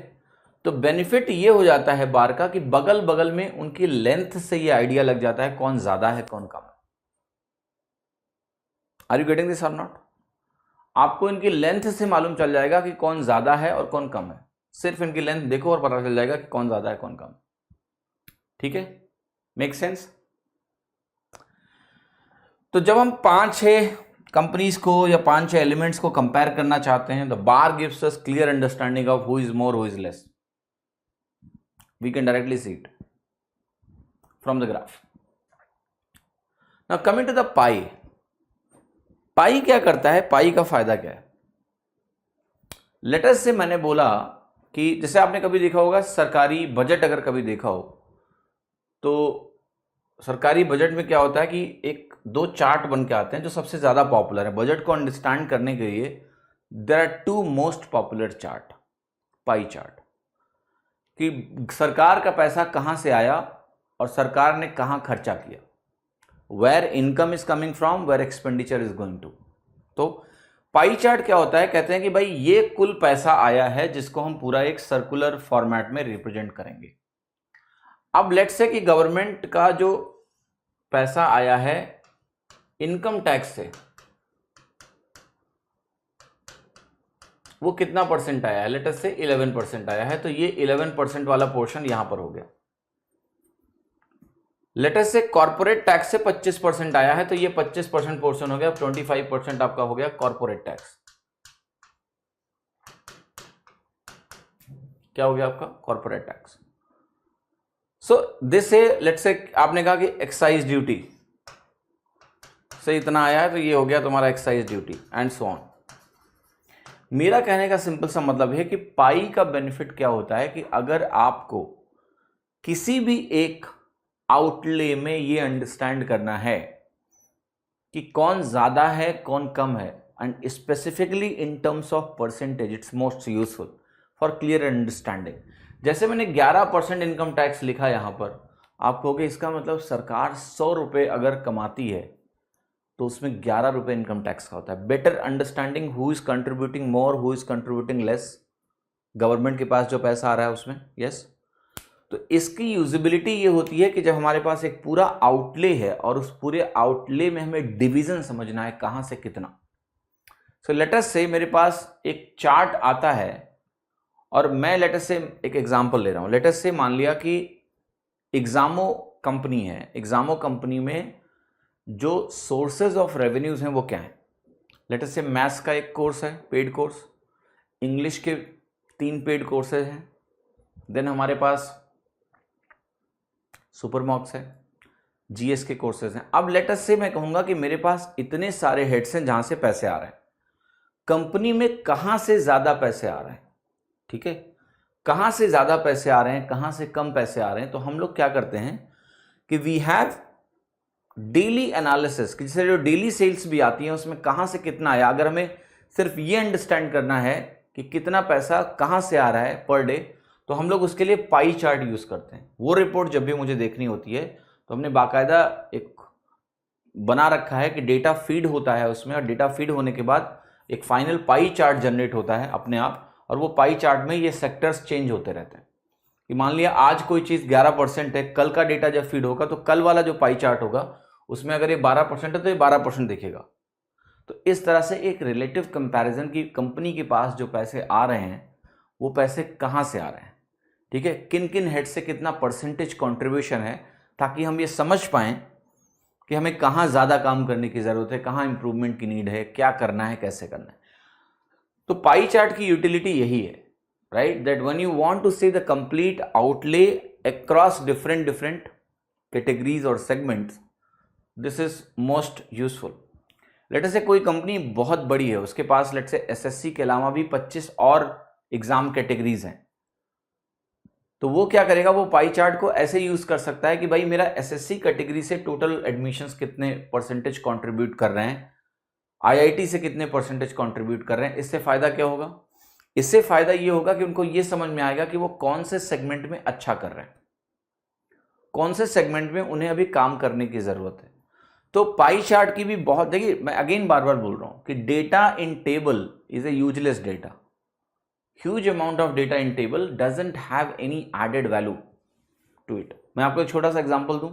Speaker 1: तो बेनिफिट ये हो जाता है बार का कि बगल बगल में उनकी लेंथ से ये आइडिया लग जाता है कौन ज्यादा है कौन कम है। आर यू गेटिंग दिस और नॉट? आपको इनकी लेंथ से मालूम चल जाएगा कि कौन ज्यादा है और कौन कम है। सिर्फ इनकी लेंथ देखो और पता चल जाएगा कि कौन ज्यादा है कौन कम, ठीक है। Make sense? तो जब हम 5-6 कंपनीज को या 5-6 एलिमेंट्स को कंपेयर करना चाहते हैं, the bar gives us clear understanding of who is more who is less. We can directly see it from the graph. Now coming to the pie. Pie क्या करता है, पाई का फायदा क्या है? लेटेस्ट से मैंने बोला कि जैसे आपने कभी देखा होगा सरकारी बजट, अगर कभी देखा हो तो सरकारी बजट में क्या होता है कि एक 2 चार्ट बन के आते हैं जो सबसे ज्यादा पॉपुलर है। बजट को अंडरस्टैंड करने के लिए there are 2 most popular chart. Pie chart कि सरकार का पैसा कहां से आया और सरकार ने कहां खर्चा किया, where income is coming from, where expenditure is going to. तो पाई चार्ट क्या होता है, कहते हैं कि भाई ये कुल पैसा आया है जिसको हम पूरा एक सर्कुलर फॉर्मेट में रिप्रेजेंट करेंगे। अब लेट्स से कि गवर्नमेंट का जो पैसा आया है इनकम टैक्स से, वो कितना परसेंट आया है? लेट्स से 11% आया है, तो ये 11% वाला पोर्शन यहां पर हो गया। लेटेस्ट से कॉर्पोरेट टैक्स से 25% आया है, तो ये 25% पोर्शन हो गया। 25% आपका हो गया कॉर्पोरेट टैक्स। क्या हो गया आपका? Corporate tax. सो दिस है, लेट्स से आपने कहा कि एक्साइज ड्यूटी से इतना आया है, तो ये हो गया तुम्हारा excise duty and so on. मेरा कहने का सिंपल सा मतलब है कि पाई का बेनिफिट क्या होता है कि अगर आपको किसी भी एक आउटले में ये अंडरस्टैंड करना है कि कौन ज्यादा है कौन कम है, and specifically in terms of percentage, it's most useful for clear understanding. जैसे मैंने 11% इनकम टैक्स लिखा यहां पर, आप कहोगे इसका मतलब सरकार 100 रुपए अगर कमाती है तो उसमें 11 रुपए इनकम टैक्स का होता है। Better understanding who is contributing more, who is contributing less, government के पास जो पैसा आ रहा है उसमें, यस। तो इसकी यूजिबिलिटी ये होती है कि जब हमारे पास एक पूरा आउटले है और उस पूरे आउटले में हमें डिवीजन समझना है कहां से कितना। सो लेट अस से मेरे पास एक चार्ट आता है और मैं लेट अस से एक एग्जांपल ले रहा हूं। लेट अस से मान लिया कि एग्जामो कंपनी है, एग्जामो कंपनी में जो सोर्सेज ऑफ रेवेन्यूज हैं वो क्या है। लेट अस से मैथ्स का एक कोर्स है पेड कोर्स, इंग्लिश के 3 पेड कोर्सेज हैं, देन हमारे पास सुपर मॉक्स है, जीएस के कोर्सेज हैं। अब लेट अस से मैं कहूंगा कि मेरे पास इतने सारे हेड्स हैं जहां से पैसे आ रहे हैं, कंपनी में कहां से ज्यादा पैसे आ रहे हैं, ठीक है, कहां से ज्यादा पैसे आ रहे हैं, कहां से कम पैसे आ रहे हैं। तो हम लोग क्या करते हैं कि वी हैव डेली एनालिसिस, जिससे जो डेली सेल्स भी आती है उसमें कहां से कितना आया। अगर हमें सिर्फ ये अंडरस्टैंड करना है कि कितना पैसा कहां से आ रहा है पर डे, तो हम लोग उसके लिए पाई चार्ट यूज करते हैं। वो रिपोर्ट जब भी मुझे देखनी होती है तो हमने बाकायदा एक बना रखा है कि डेटा फीड होता है उसमें, और डेटा फीड होने के बाद एक फाइनल पाई चार्ट जनरेट होता है अपने आप, और वो पाई चार्ट में ये सेक्टर्स चेंज होते रहते हैं। कि मान लिया आज कोई चीज 11% है, कल का डेटा जब फीड होगा तो कल वाला जो पाई चार्ट होगा उसमें अगर ये 12% है तो ये 12% दिखेगा। तो इस तरह से एक रिलेटिव कंपैरिजन की कंपनी के पास जो पैसे आ रहे हैं वो पैसे कहां से आ रहे हैं, ठीक है, किन किन हेड से कितना परसेंटेज कंट्रीब्यूशन है, ताकि हम ये समझ पाएं कि हमें कहां ज्यादा काम करने की जरूरत है, कहां इंप्रूवमेंट की नीड है, क्या करना है, कैसे करना है। तो पाई चार्ट की यूटिलिटी यही है, right, that when you want to see the complete outlay across different categories और segments, this is most useful. Let us say कोई कंपनी बहुत बड़ी है, उसके पास लेट से एसएससी के अलावा भी 25 और एग्जाम कैटेगरीज हैं, तो वो क्या करेगा, वो पाई चार्ट को ऐसे यूज कर सकता है कि भाई मेरा एसएससी कैटेगरी से टोटल एडमिशंस कितने परसेंटेज कंट्रीब्यूट कर रहे हैं, आईआईटी से कितने परसेंटेज कंट्रीब्यूट कर रहे हैं। इससे फायदा क्या होगा, इससे फायदा ये होगा कि उनको ये समझ में आएगा कि वो कौन से सेगमेंट में अच्छा कर रहे हैं, कौन से सेगमेंट में उन्हें अभी काम करने की जरूरत है। तो पाई चार्ट की भी बहुत, देखिए मैं अगेन बार बार बोल रहा हूं कि data in table is a useless data. Huge amount of data in table doesn't have any added value to it। मैं आपको एक छोटा सा एग्जांपल दूं,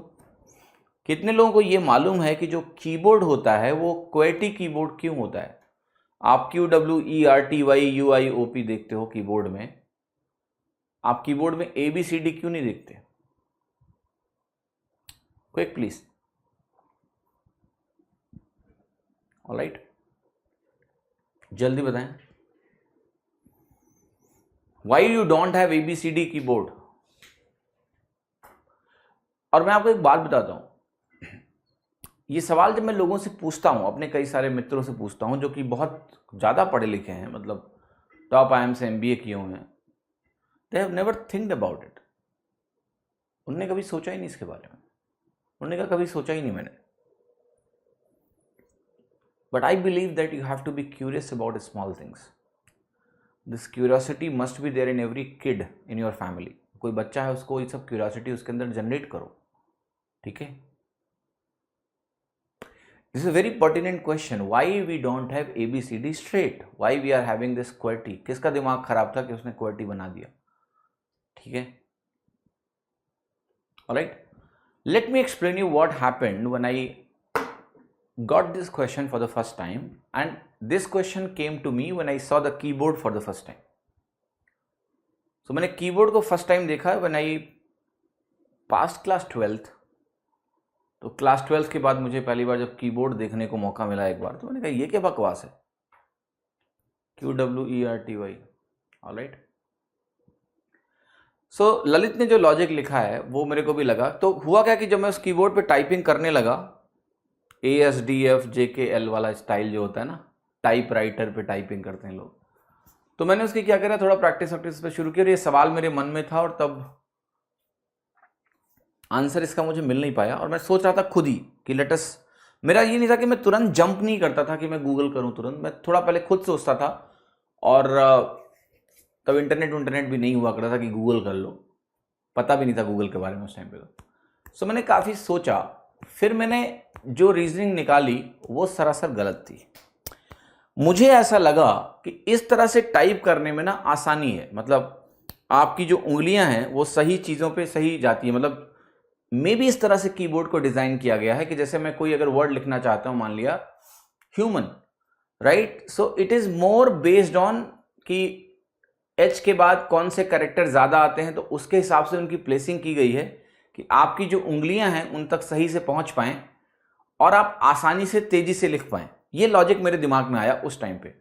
Speaker 1: कितने लोगों को ये मालूम है कि जो कीबोर्ड होता है वो QWERTY कीबोर्ड क्यों होता है। आप QWERTY UIOP देखते हो कीबोर्ड में, आप कीबोर्ड में ABCD क्यों नहीं देखते? Quick please. ऑलराइट, जल्दी बताएं, Why you don't have ABCD keyboard? और मैं आपको एक बात बताता हूं, ये सवाल जब मैं लोगों से पूछता हूं, अपने कई सारे मित्रों से पूछता हूं जो कि बहुत ज्यादा पढ़े लिखे हैं, मतलब टॉप IIM से MBA किए हुए हैं, they have never think about it। उन्होंने कभी सोचा ही नहीं इसके बारे में, उन्होंने कहा कभी सोचा ही नहीं मैंने। But I believe that you have to be curious about small things। This curiosity must be there in every kid in your family। कोई बच्चा है उसको ये सब क्यूरियोसिटी उसके अंदर जनरेट करो, ठीक है। This is a very pertinent question, why we don't have ABCD straight, why we are having this QWERTY। किसका दिमाग खराब था कि उसने QWERTY बना दिया, ठीक है। Alright, let me explain you what happened when I got this question for the first time, and this question came to me when I saw the keyboard for the first time। so मैंने keyboard को first time देखा when I passed class 12th। तो class 12th के बाद मुझे पहली बार जब keyboard देखने को मौका मिला एक बार, तो मैंने कहा ये क्या बकवास है, QWERTY। ऑलराइट, सो ललित ने जो लॉजिक लिखा है वो मेरे को भी लगा। तो हुआ क्या कि जब मैं उस कीबोर्ड पे टाइपिंग करने लगा, ASDF JKL वाला स्टाइल जो होता है ना, टाइप राइटर पे टाइपिंग करते हैं लोग, तो मैंने उसकी क्या करा, थोड़ा प्रैक्टिस वैक्टिस पे शुरू किया, और ये सवाल मेरे मन में था और तब आंसर इसका मुझे मिल नहीं पाया। और मैं सोच रहा था खुद ही कि लेटस, मेरा ये नहीं था कि मैं तुरंत जंप नहीं करता था कि मैं गूगल करूं तुरंत, मैं थोड़ा पहले खुद सोचता था। और तब इंटरनेट भी नहीं हुआ करता था कि गूगल कर लो, पता भी नहीं था गूगल के बारे में उस टाइम पे। तो सो मैंने काफ़ी सोचा, फिर मैंने जो रीजनिंग निकाली वो सरासर गलत थी। मुझे ऐसा लगा कि इस तरह से टाइप करने में ना आसानी है, मतलब आपकी जो उंगलियां हैं वो सही चीज़ों पे सही जाती है, मतलब मे बी इस तरह से कीबोर्ड को डिज़ाइन किया गया है कि जैसे मैं कोई अगर वर्ड लिखना चाहता हूं, मान लिया human, right, so it is more based on कि एच के बाद कौन से कैरेक्टर ज़्यादा आते हैं, तो उसके हिसाब से उनकी प्लेसिंग की गई है कि आपकी जो उंगलियां हैं उन तक सही से पहुंच पाएं और आप आसानी से तेजी से लिख पाएं। ये लॉजिक मेरे दिमाग में आया उस टाइम पे,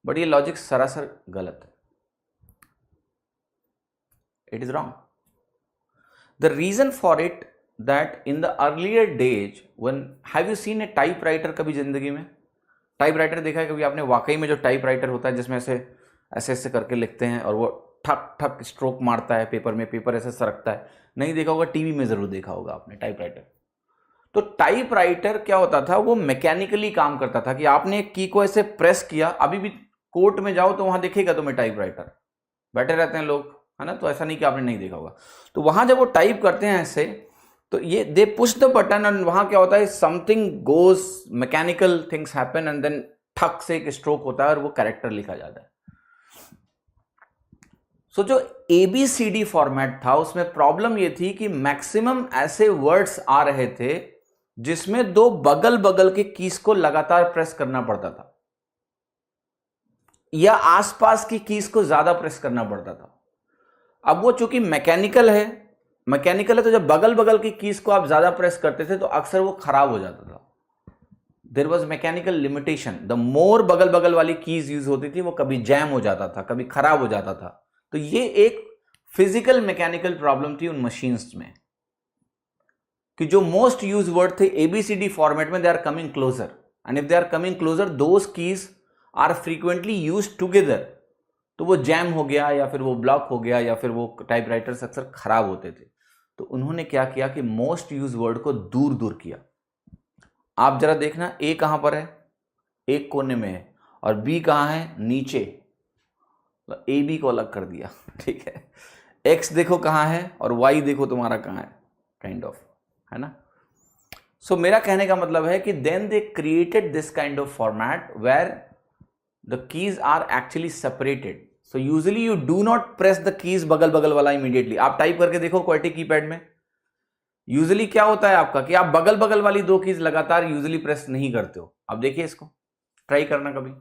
Speaker 1: बट ये लॉजिक सरासर गलत है। It is wrong. The reason for it that in the earlier days when have you seen a typewriter, कभी जिंदगी में टाइपराइटर देखा है कभी आपने? वाकई में जो टाइपराइटर होता है जिसमें ऐसे ऐसे ऐसे करके लिखते हैं और वो ठक ठक स्ट्रोक मारता है पेपर में, पेपर ऐसे सरकता है, नहीं देखा होगा, टीवी में जरूर देखा होगा आपने टाइपराइटर। तो टाइपराइटर क्या होता था, वो मैकेनिकली काम करता था कि आपने एक की को ऐसे प्रेस किया। अभी भी कोर्ट में जाओ तो वहां दिखेगा तुम्हें टाइपराइटर, बैठे रहते हैं लोग, है ना, तो ऐसा नहीं कि आपने नहीं देखा होगा। तो वहां जब वो टाइप करते हैं ऐसे, तो ये they push the button and वहां क्या होता है, something goes, mechanical things happen and then ठक से एक स्ट्रोक होता है और वो कैरेक्टर लिखा जाता है। सो जो ABCD फॉर्मेट था उसमें प्रॉब्लम ये थी कि मैक्सिमम ऐसे वर्ड्स आ रहे थे जिसमें दो बगल बगल के कीज को लगातार प्रेस करना पड़ता था या आसपास की कीज को ज्यादा प्रेस करना पड़ता था। अब वो चूंकि मैकेनिकल है तो जब बगल बगल की कीज को आप ज्यादा प्रेस करते थे तो अक्सर वो खराब हो जाता था। There was mechanical limitation, the more बगल बगल वाली कीज यूज होती थी वो कभी जैम हो जाता था, कभी खराब हो जाता था। तो ये एक फिजिकल मैकेनिकल प्रॉब्लम थी उन मशीन्स में कि जो मोस्ट यूज वर्ड थे ABCD फॉर्मेट में, they are coming closer, and if they are coming closer those keys are frequently use together, तो वो जैम हो गया या फिर वो ब्लॉक हो गया या फिर वो टाइपराइटर्स अक्सर खराब होते थे। तो उन्होंने क्या किया कि मोस्ट यूज वर्ड को दूर दूर किया। आप जरा देखना, A कहां पर है, एक कोने में है, और B कहां है, नीचे, तो AB को अलग कर दिया, ठीक है। X देखो कहां है और Y देखो तुम्हारा कहां है, काइंड ऑफ, है ना। सो मेरा कहने का मतलब है कि then they created this kind of format where the keys are actually separated. So usually you do not press the keys बगल बगल वाला इमीडिएटली। आप टाइप करके देखो QWERTY कीपैड में यूजुअली क्या होता है आपका कि आप बगल बगल वाली दो कीज लगातार यूजुअली प्रेस नहीं करते हो। अब देखिए इसको ट्राई करना कभी,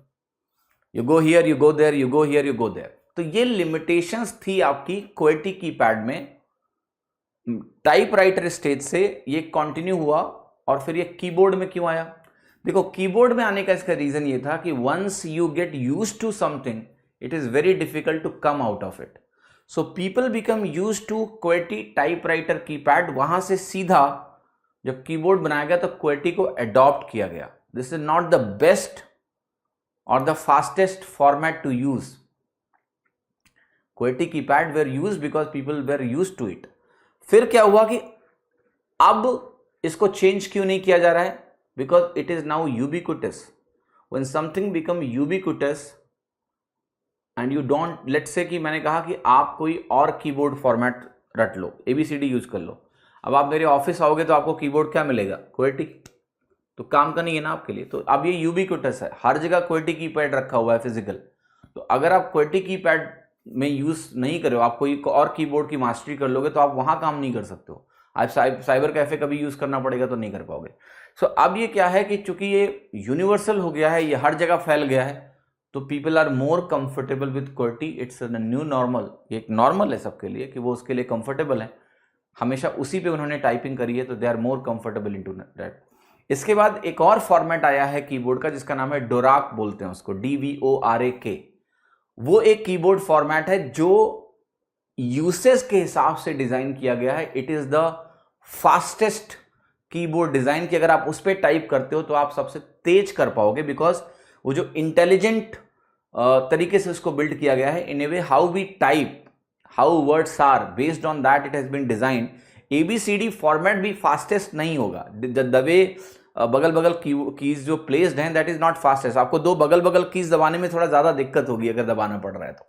Speaker 1: you go here, you go there, you go here, you go there. तो ये लिमिटेशंस थी आपकी QWERTY कीपैड में। टाइपराइटर स्टेज से ये कंटिन्यू हुआ और फिर ये कीबोर्ड में क्यों आया? देखो कीबोर्ड में आने का इसका रीजन ये था कि once you get used to something it is very difficult to come out of it. So people become used to QWERTY typewriter keypad, वहां से सीधा जब कीबोर्ड बनाया गया तो QWERTY को अडॉप्ट किया गया। This is not the best और the fastest format to use. QWERTY keypad were use because people were use to it. फिर क्या हुआ कि अब इसको चेंज क्यों नहीं किया जा रहा है? Because it is now ubiquitous. When something become ubiquitous and you don't, let's say कि मैंने कहा कि आप कोई और कीबोर्ड फॉर्मेट रट लो, ABCD यूज कर लो। अब आप मेरे ऑफिस आओगे तो आपको कीबोर्ड क्या मिलेगा? QWERTY। तो काम का नहीं है ना आपके लिए। तो अब ये यूबिक्विटस है, हर जगह QWERTY कीपैड रखा हुआ है फिजिकल। तो अगर आप QWERTY कीपैड में यूज नहीं करो, आप कोई और कीबोर्ड की मास्टरी कर लोगे तो आप वहां काम नहीं कर सकते हो। आप साइबर कैफे कभी यूज करना पड़ेगा तो नहीं कर पाओगे। सो अब ये क्या है कि चूंकि ये यूनिवर्सल हो गया है, ये हर जगह फैल गया है, तो people are more comfortable with QWERTY। It's new normal, ये एक नॉर्मल है सबके लिए कि वो उसके लिए कंफर्टेबल है, हमेशा उसी पे उन्होंने टाइपिंग करी है, तो they are more comfortable into that. इसके बाद एक और फॉर्मेट आया है कीबोर्ड का जिसका नाम है डोराक, बोलते हैं उसको, DVORAK। वो एक कीबोर्ड फॉर्मेट है जो यूसेज के हिसाब से डिजाइन किया गया है। It is the fastest keyboard design की अगर आप उस पर टाइप करते हो तो आप सबसे तेज कर पाओगे, बिकॉज वो जो इंटेलिजेंट तरीके से उसको बिल्ड किया गया है, in a way how we type, how words are based on that it has been design. ABCD format भी फास्टेस्ट नहीं होगा। द वे बगल बगल कीज जो प्लेस्ड हैं दैट इज नॉट फास्टेस्ट। आपको दो बगल बगल कीज दबाने में थोड़ा ज्यादा दिक्कत होगी अगर दबाना पड़ रहा है तो,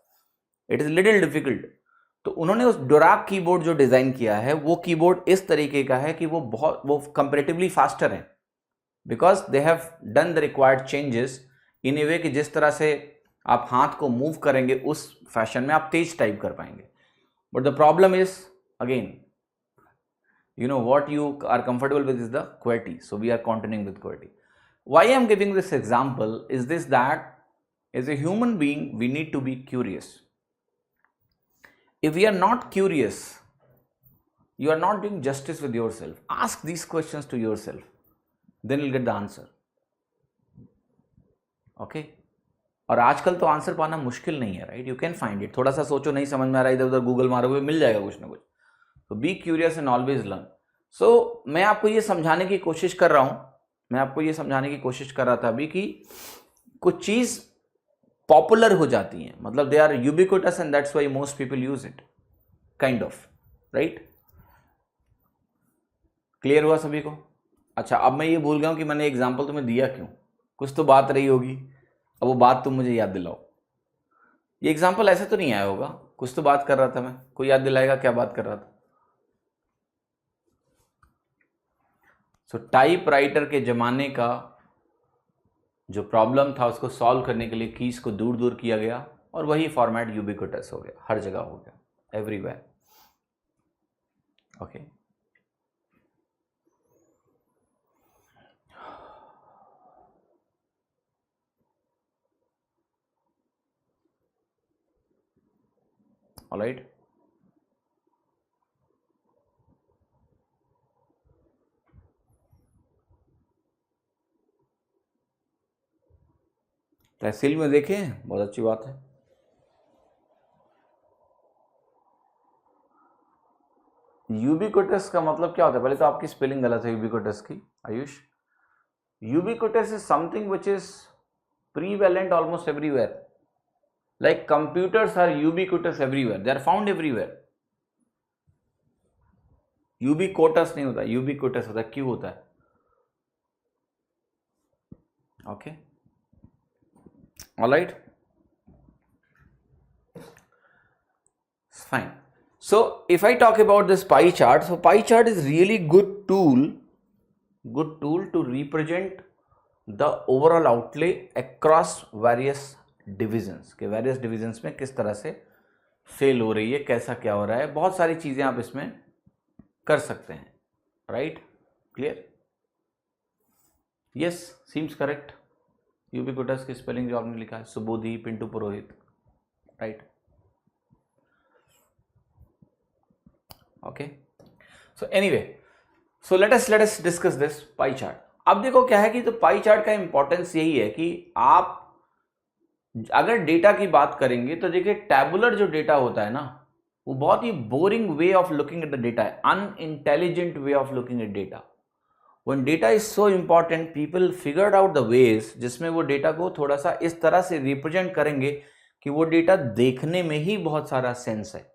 Speaker 1: इट इज लिटिल डिफिकल्ट। तो उन्होंने उस डोराक कीबोर्ड जो डिजाइन किया है वो कीबोर्ड इस तरीके का है कि वो कंपैरेटिवली फास्टर है, because they have done the required changes in a way कि जिस तरह से आप हाथ को मूव करेंगे उस फैशन में आप तेज टाइप कर पाएंगे। But the problem is, again, you know, what you are comfortable with is the QWERTY. So we are continuing with QWERTY. Why I am giving this example is this, that as a human being, we need to be curious. If we are not curious, you are not doing justice with yourself. Ask these questions to yourself, then you'll get the answer. Okay? और आजकल तो answer पाना मुश्किल नहीं है, right? You can find it. थोड़ा सा सोचो, नहीं समझ में आ रहा, इधर उधर गूगल मारोगे, मिल जाएगा कुछ ना कुछ. तो be curious and always learn. So मैं आपको ये समझाने की कोशिश कर रहा था अभी कि कुछ चीज पॉपुलर हो जाती हैं, मतलब they are ubiquitous and that's why most people use it, kind of, right? Clear हुआ सभी को? अच्छा, अब मैं ये भूल गया हूं कि मैंने एग्जांपल तुम्हें दिया क्यों. कुछ तो बात रही होगी, अब वो बात तुम मुझे याद दिलाओ. ये एग्जांपल ऐसे तो नहीं आया होगा, कुछ तो बात कर रहा था मैं. कोई याद दिलाएगा क्या बात कर रहा था? सो टाइपराइटर के जमाने का जो प्रॉब्लम था उसको सॉल्व करने के लिए कीज को दूर दूर किया गया और वही फॉर्मेट यूबिक्विटस हो गया, हर जगह हो गया, एवरीवेयर. Okay, alright. तहसील में देखें, बहुत अच्छी बात है. यूबिक्विटस का मतलब क्या होता है? पहले तो आपकी स्पेलिंग गलत है यूबिक्विटस की, Ayush. Ubiquitous is something which is prevalent almost everywhere. Like computers are ubiquitous everywhere. They are found everywhere. Ubiquitous नहीं होता, ubiquitous होता है. क्यों होता है? Okay. All right. Fine. So if I talk about this pie chart, so pie chart is really good tool to represent the overall outlay across various divisions के. Various divisions में किस तरह से सेल हो रही है, कैसा क्या हो रहा है, बहुत सारी चीजें आप इसमें कर सकते हैं, right? Clear? Yes, seems correct. Ubiquitous की स्पेलिंग जो आपने लिखा है, Subodhi, Pintu Purohit, right? Okay, so anyway, so let us discuss this pie chart. अब देखो क्या है कि तो पाई चार्ट का इंपॉर्टेंस यही है कि आप अगर डेटा की बात करेंगे तो देखिए, टैबुलर जो डेटा होता है ना, वो बहुत ही boring way of looking at the data है, unintelligent way of looking at data. When data is so important, people figured out the ways जिसमें वो डेटा को थोड़ा सा इस तरह से रिप्रेजेंट करेंगे कि वो डेटा देखने में ही बहुत सारा सेंस है.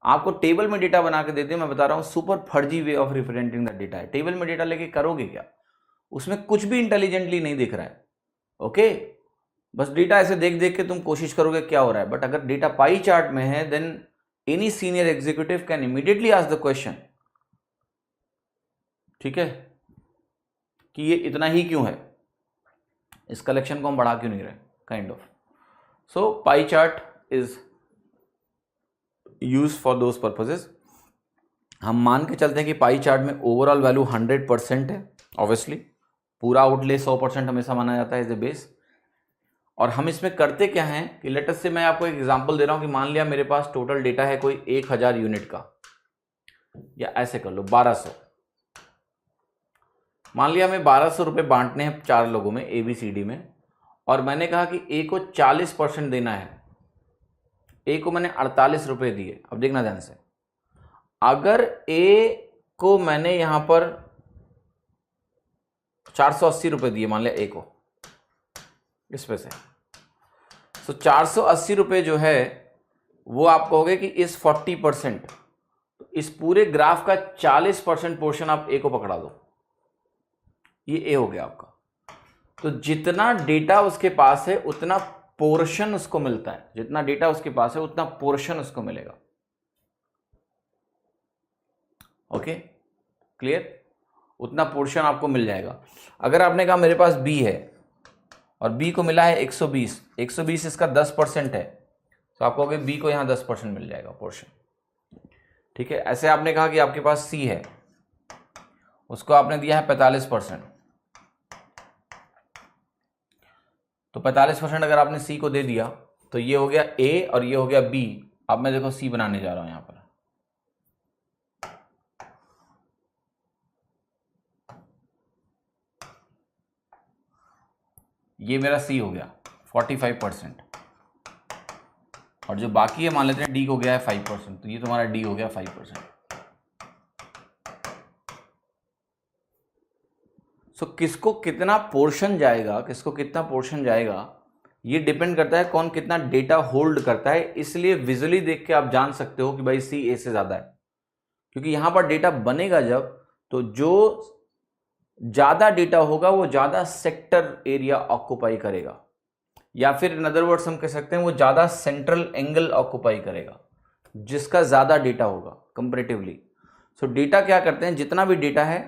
Speaker 1: आपको टेबल में डेटा बना के देते हैं, मैं बता रहा हूं, सुपर फर्जी way of representing the data है. टेबल में डेटा लेके करोगे क्या? उसमें कुछ भी इंटेलिजेंटली नहीं दिख रहा है. ओके, बस डेटा ऐसे देख देख के तुम कोशिश करोगे क्या हो रहा है. बट अगर डेटा पाई चार्ट में है, then any senior executive can immediately ask the question, ठीक है, कि ये इतना ही क्यों है, इस कलेक्शन को हम बढ़ा क्यों नहीं रहे, kind of. So pi chart is use for those purposes. हम मान के चलते हैं कि पाई चार्ट में ओवरऑल वैल्यू 100% है. ऑब्वियसली पूरा आउटले 100% हमेशा माना जाता है एज ए बेस. और हम इसमें करते क्या हैं कि लेट अस से मैं आपको एक एग्जांपल दे रहा हूं कि मान लिया मेरे पास टोटल डेटा है कोई 1000 यूनिट का, या ऐसे कर लो 1200. मान लिया हमें 1200 रुपये बांटने हैं 4 लोगों में, ABCD में, और मैंने कहा कि A को 40% देना है. A को मैंने 48 रुपये दिए. अब देखना ध्यान से, अगर A को मैंने यहां पर 480 रुपये दिए, मान लिया A को इस पे से, तो 480 रुपये जो है वो आप कहोगे कि इस 40%, तो इस पूरे ग्राफ का 40% पोर्शन आप ए को पकड़ा दो, ये ए हो गया आपका. तो जितना डेटा उसके पास है उतना पोर्शन उसको मिलता है, जितना डेटा उसके पास है उतना पोर्शन उसको मिलेगा. Okay, clear? उतना पोर्शन आपको मिल जाएगा. अगर आपने कहा मेरे पास बी है और बी को मिला है 120 इसका 10% है, तो आप कहोगे बी को यहां 10% मिल जाएगा पोर्शन. ठीक है। ऐसे आपने कहा कि आपके पास सी है, उसको आपने दिया है 45%, तो 45% अगर आपने सी को दे दिया तो ये हो गया ए और ये हो गया बी। अब मैं देखो सी बनाने जा रहा हूं यहां पर, ये मेरा सी हो गया 45%, और जो बाकी है मान लेते हैं डी को गया है 5%, तो ये तुम्हारा डी हो गया 5%। सो किसको कितना पोर्शन जाएगा, किसको कितना पोर्शन जाएगा, ये डिपेंड करता है कौन कितना डेटा होल्ड करता है। इसलिए विजुअली देख के आप जान सकते हो कि भाई सी ए से ज्यादा है, क्योंकि यहां पर डेटा बनेगा जब, तो जो ज्यादा डेटा होगा वो ज्यादा सेक्टर एरिया ऑक्युपाई करेगा, या फिर इन अदर वर्ड्स हम कह सकते हैं वो ज्यादा सेंट्रल एंगल ऑक्युपाई करेगा जिसका ज्यादा डेटा होगा कंपैरेटिवली। सो डेटा क्या करते हैं, जितना भी डेटा है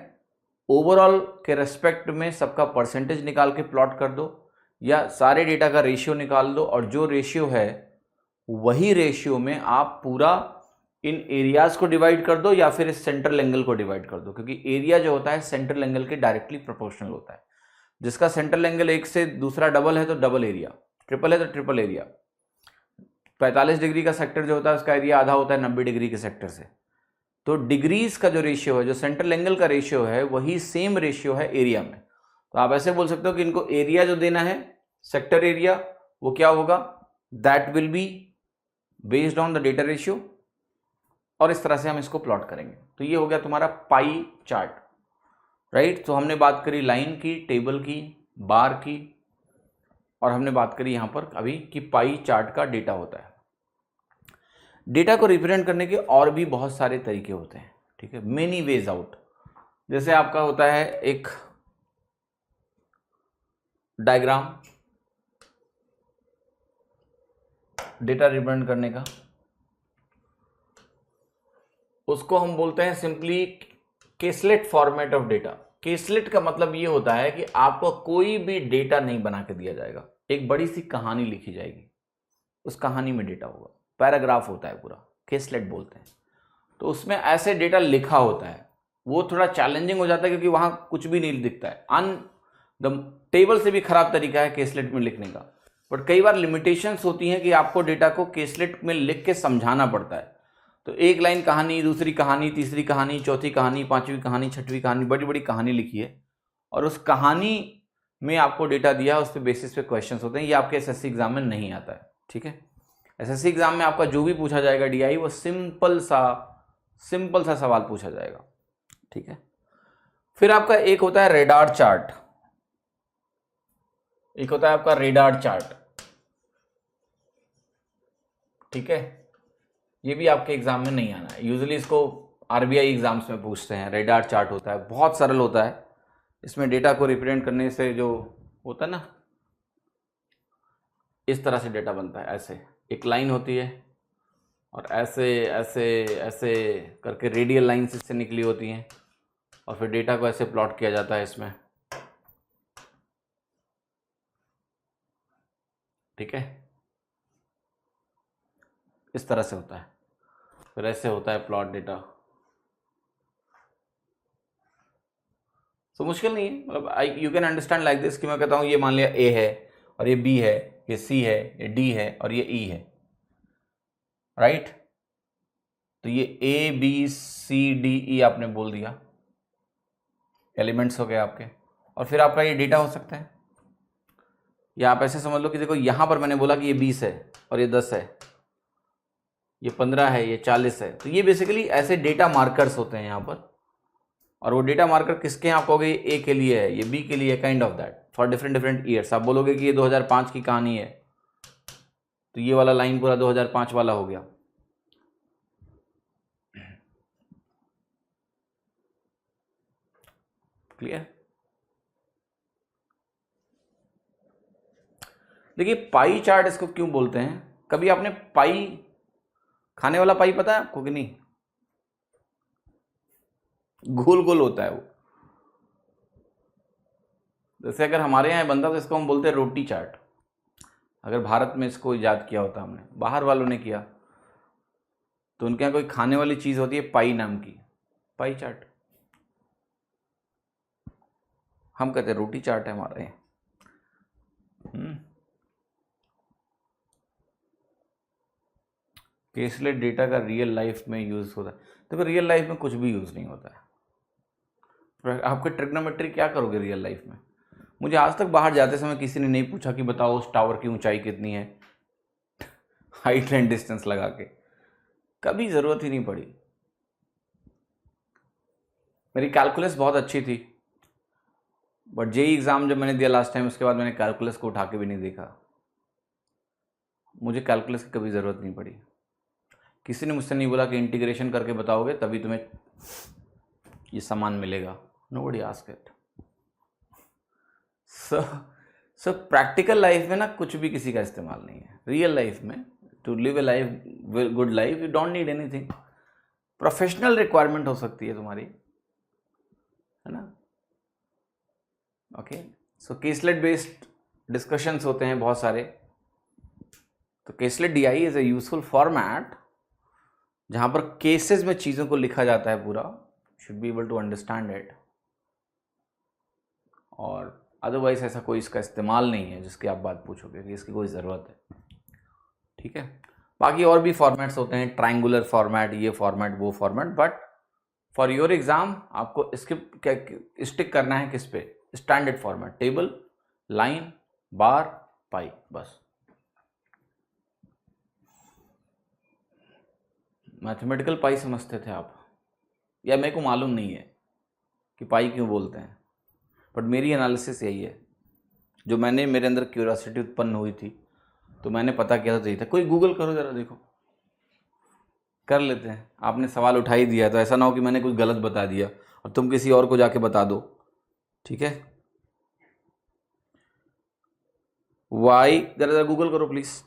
Speaker 1: ओवरऑल के रेस्पेक्ट में सबका परसेंटेज निकाल के प्लॉट कर दो, या सारे डेटा का रेशियो निकाल दो, और जो रेशियो है वही रेशियो में आप पूरा इन एरियाज को डिवाइड कर दो या फिर इस सेंट्रल एंगल को डिवाइड कर दो, क्योंकि एरिया जो होता है सेंट्रल एंगल के डायरेक्टली प्रोपोर्शनल होता है। जिसका सेंट्रल एंगल एक से दूसरा डबल है तो डबल एरिया, ट्रिपल है तो ट्रिपल एरिया। 45 डिग्री का सेक्टर जो होता है उसका एरिया आधा होता है 90 डिग्री के सेक्टर से। तो डिग्रीज का जो रेशियो है, जो सेंट्रल एंगल का रेशियो है, वही सेम रेशियो है एरिया में। तो आप ऐसे बोल सकते हो कि इनको एरिया जो देना है, सेक्टर एरिया, वो क्या होगा, that will be based on the data ratio, और इस तरह से हम इसको प्लॉट करेंगे। तो ये हो गया तुम्हारा पाई चार्ट, राइट। तो हमने बात करी लाइन की, टेबल की, बार की, और हमने बात करी यहां पर अभी कि पाई चार्ट का डेटा होता है। डेटा को रिप्रेजेंट करने के और भी बहुत सारे तरीके होते हैं, ठीक है, मेनी वेज आउट। जैसे आपका होता है एक डायग्राम डेटा रिप्रेजेंट करने का, उसको हम बोलते हैं simply caselet format of data. Caselet का मतलब ये होता है कि आपको कोई भी डेटा नहीं बना के दिया जाएगा, एक बड़ी सी कहानी लिखी जाएगी, उस कहानी में डेटा होगा, पैराग्राफ होता है पूरा, केसलेट बोलते हैं। तो उसमें ऐसे डेटा लिखा होता है, वो थोड़ा चैलेंजिंग हो जाता है क्योंकि वहां कुछ भी नहीं दिखता है। द टेबल से भी खराब तरीका है केसलेट में लिखने का, बट कई बार लिमिटेशंस होती हैं कि आपको डेटा को केसलेट में लिख के समझाना पड़ता है। तो एक लाइन कहानी, दूसरी कहानी, तीसरी कहानी, चौथी कहानी, पांचवी कहानी, छठवीं कहानी, बड़ी बड़ी कहानी लिखी है, और उस कहानी में आपको डेटा दिया, उस पे बेसिस पे क्वेश्चंस होते हैं। ये आपके एसएससी एग्जाम में नहीं आता है, ठीक है। एसएससी एग्जाम में आपका जो भी पूछा जाएगा डीआई, वो सिंपल सा सवाल पूछा जाएगा, ठीक है। फिर आपका एक होता है रेडार चार्ट, एक होता है आपका रेडार चार्ट, ठीक है। ये भी आपके एग्जाम में नहीं आना है, यूजुअली इसको आरबीआई एग्जाम्स में पूछते हैं। रेडार चार्ट होता है, बहुत सरल होता है, इसमें डेटा को रिप्रेजेंट करने से जो होता है ना, इस तरह से डेटा बनता है। ऐसे एक लाइन होती है और ऐसे ऐसे ऐसे करके रेडियल लाइन्स इससे निकली होती हैं, और फिर डेटा को ऐसे प्लॉट किया जाता है इसमें, ठीक है। इस तरह से होता है, फिर ऐसे होता है प्लॉट डेटा। तो मुश्किल नहीं है, मतलब you can understand like this कि मैं कहता हूँ ये मान लिया ए है और ये बी है, ये सी है, ये डी है और ये ई है, राइट। तो ये A B C D E आपने बोल दिया, एलिमेंट्स हो गए आपके, और फिर आपका ये डेटा हो सकता है। या आप ऐसे समझ लो कि देखो यहां पर मैंने बोला कि ये 20 है और ये 10 है, ये 15 है, ये 40 है। तो ये बेसिकली ऐसे डेटा मार्कर्स होते हैं यहाँ पर, और वो डेटा मार्कर किसके हैं आप कहोगे, ए के लिए है, ये बी के लिए, kind of that, for different different years. आप बोलोगे कि ये 2005 की कहानी है, तो ये वाला लाइन पूरा 2005 वाला हो गया। क्लियर। देखिए पाई चार्ट इसको क्यों बोलते हैं, कभी आपने पाई, खाने वाला पाई पता है आपको कि नहीं, गोल गोल होता है वो। जैसे अगर हमारे यहाँ बनता तो इसको हम बोलते हैं रोटी चाट, अगर भारत में इसको इजाद किया होता हमने, बाहर वालों ने किया तो उनके यहाँ कोई खाने वाली चीज़ होती है पाई नाम की, पाई चार्ट। हम कहते हैं रोटी चाट है हमारे यहाँ। केसलेट डेटा का रियल लाइफ में यूज़ होता है? देखो रियल लाइफ में कुछ भी यूज़ नहीं होता है। आपके ट्रिग्नोमेट्री क्या करोगे रियल लाइफ में? मुझे आज तक बाहर जाते समय किसी ने नहीं पूछा कि बताओ उस टावर की ऊंचाई कितनी है हाइट एंड डिस्टेंस लगा के, कभी ज़रूरत ही नहीं पड़ी। मेरी कैलकुलस बहुत अच्छी थी, बट जेई एग्ज़ाम जब मैंने दिया लास्ट टाइम, उसके बाद मैंने कैलकुलस को उठा के भी नहीं देखा। मुझे कैलकुलस की कभी ज़रूरत नहीं पड़ी। किसी ने मुझसे नहीं बोला कि इंटीग्रेशन करके बताओगे तभी तुम्हें ये सामान मिलेगा। Nobody asked it. So practical life में ना कुछ भी किसी का इस्तेमाल नहीं है। रियल लाइफ में to live a life, good life, you don't need anything. Professional requirement हो सकती है तुम्हारी, है ना? Okay, so caselet based discussions होते हैं बहुत सारे। तो caselet DI is a useful format जहां पर केसेस में चीज़ों को लिखा जाता है पूरा, should be able to understand it. और अदरवाइज ऐसा कोई इसका इस्तेमाल नहीं है जिसकी आप बात पूछोगे कि इसकी कोई ज़रूरत है। ठीक है, बाकी और भी फॉर्मेट्स होते हैं, ट्रायंगुलर फॉर्मेट, ये फॉर्मेट, वो format, but for your exam आपको स्टिक करना है किस पे? स्टैंडर्ड फॉर्मेट, टेबल, लाइन, बार, पाई, बस। मैथमेटिकल पाई समझते थे आप, या मेरे को मालूम नहीं है कि पाई क्यों बोलते हैं, बट मेरी एनालिसिस यही है। जो मैंने, मेरे अंदर क्यूरियोसिटी उत्पन्न हुई थी तो मैंने पता किया था, यही था। कोई गूगल करो ज़रा, देखो, कर लेते हैं। आपने सवाल उठा ही दिया तो ऐसा ना हो कि मैंने कुछ गलत बता दिया और तुम किसी और को जाके बता दो। ठीक है, वाई, जरा गूगल करो please.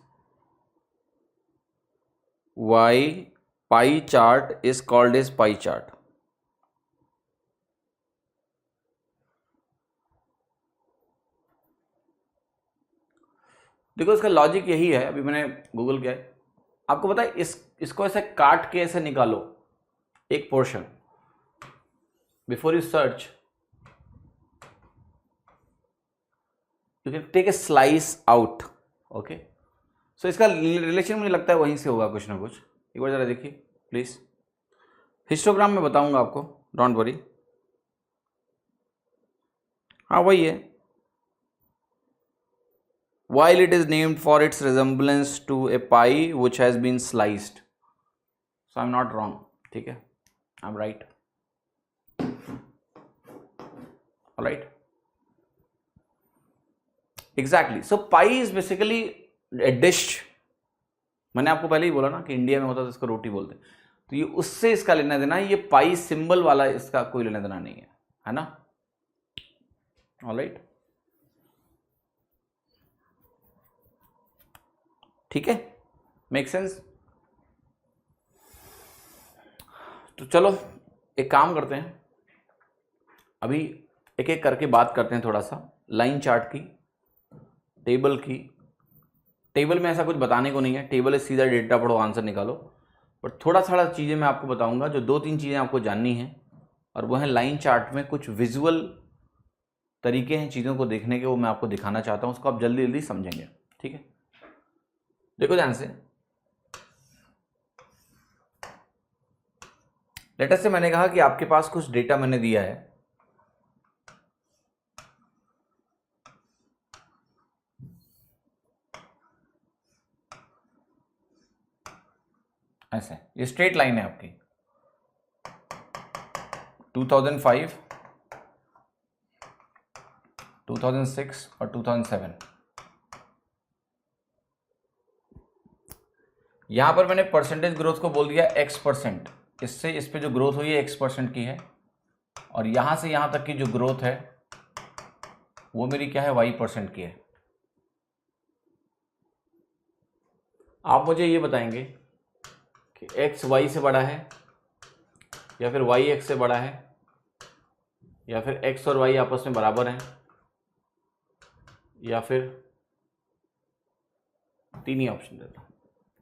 Speaker 1: Why pie chart is called as pie chart. देखो इसका लॉजिक यही है, अभी मैंने गूगल किया है, आपको पता है इसको ऐसे काट के ऐसे निकालो एक portion, before you search you can take a slice out. Okay, so इसका रिलेशन मुझे लगता है वहीं से होगा कुछ ना कुछ। एक बार जरा देखिए प्लीज, हिस्टोग्राम में बताऊंगा आपको, डोंट वरी। हाँ वही है, while it is named for its resemblance to a pie which has been sliced. So I'm not wrong, ठीक है, I'm right. All right, exactly. So pie is basically a dish. मैंने आपको पहले ही बोला ना कि इंडिया में होता तो इसको रोटी बोलते, तो ये उससे इसका लेना देना है। ये पाई सिंबल वाला इसका कोई लेना देना नहीं है ना? All right, ठीक है, मेक सेंस? तो चलो एक काम करते हैं, अभी एक एक करके बात करते हैं थोड़ा सा लाइन चार्ट की, टेबल की। टेबल में ऐसा कुछ बताने को नहीं है, टेबल है सीधा डेटा पढ़ो, आंसर निकालो। पर थोड़ा थोड़ा चीज़ें मैं आपको बताऊंगा, जो 2-3 चीज़ें आपको जाननी हैं, और वो है लाइन चार्ट में कुछ विजुअल तरीके हैं चीज़ों को देखने के, वो मैं आपको दिखाना चाहता हूँ, उसको आप जल्दी जल्दी समझेंगे। ठीक है, देखो ध्यान से। लेटर से मैंने कहा कि आपके पास कुछ डेटा मैंने दिया है, ऐसे, ये स्ट्रेट लाइन है आपकी 2005, 2006 और 2007। यहां पर मैंने परसेंटेज ग्रोथ को बोल दिया X%, इससे इस पे जो ग्रोथ हुई है X% की है, और यहां से यहां तक की जो ग्रोथ है वो मेरी क्या है, Y% की है। आप मुझे ये बताएंगे कि X Y से बड़ा है, या फिर Y X से बड़ा है, या फिर X और Y आपस में बराबर हैं, या फिर तीन ही ऑप्शन देता हूं,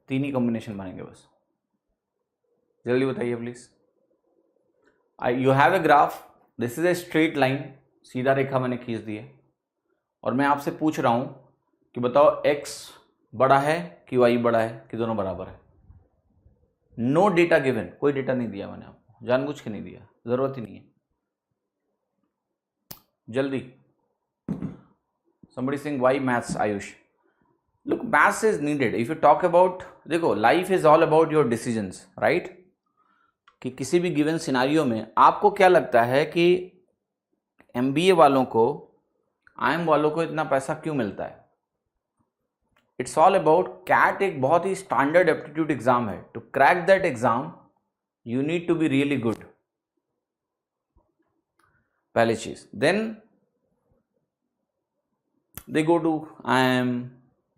Speaker 1: तीन ही कॉम्बिनेशन बनेंगे बस। जल्दी बताइए please. You have a graph, this is a straight line, सीधा रेखा मैंने खींच दी है, और मैं आपसे पूछ रहा हूं कि बताओ x बड़ा है कि y बड़ा है कि दोनों बराबर है। नो डेटा गिवन, कोई डेटा नहीं दिया मैंने आपको, जानबूझ के नहीं दिया, जरूरत ही नहीं है। जल्दी। somebody saying why maths, Ayush? Look, maths is needed if you talk about, देखो life is all about your decisions, right? कि किसी भी गिवन सिनारियो में आपको क्या लगता है कि MBA वालों को, IIM वालों को इतना पैसा क्यों मिलता है? इट्स ऑल अबाउट, कैट एक बहुत ही स्टैंडर्ड एप्टीट्यूड एग्जाम है। To crack that exam you need to be really good, पहली चीज। Then they go to IIM,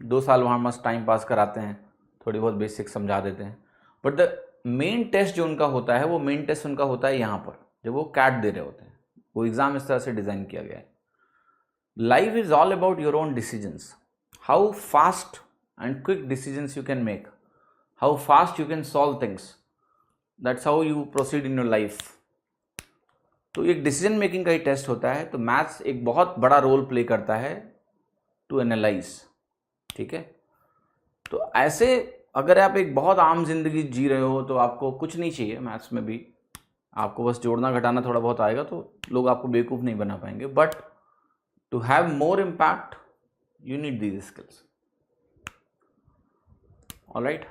Speaker 1: 2 साल वहाँ मस्त टाइम पास कराते हैं, थोड़ी बहुत बेसिक समझा देते हैं, बट द मेन टेस्ट जो उनका होता है, वो मेन टेस्ट उनका होता है यहाँ पर, जब वो कैट दे रहे होते हैं। वो एग्जाम इस तरह से डिजाइन किया गया है। Life is all about your own decisions, how fast and quick decisions you can make, how fast you can solve things, that's how you proceed in your life. तो एक डिसीजन मेकिंग का ही test होता है। तो maths एक बहुत बड़ा role play करता है टू एनालाइज, ठीक है? तो ऐसे अगर आप एक बहुत आम जिंदगी जी रहे हो तो आपको कुछ नहीं चाहिए मैथ्स में भी, आपको बस जोड़ना घटाना थोड़ा बहुत आएगा, तो लोग आपको बेवकूफ़ नहीं बना पाएंगे। But to have more impact you need these skills. Alright,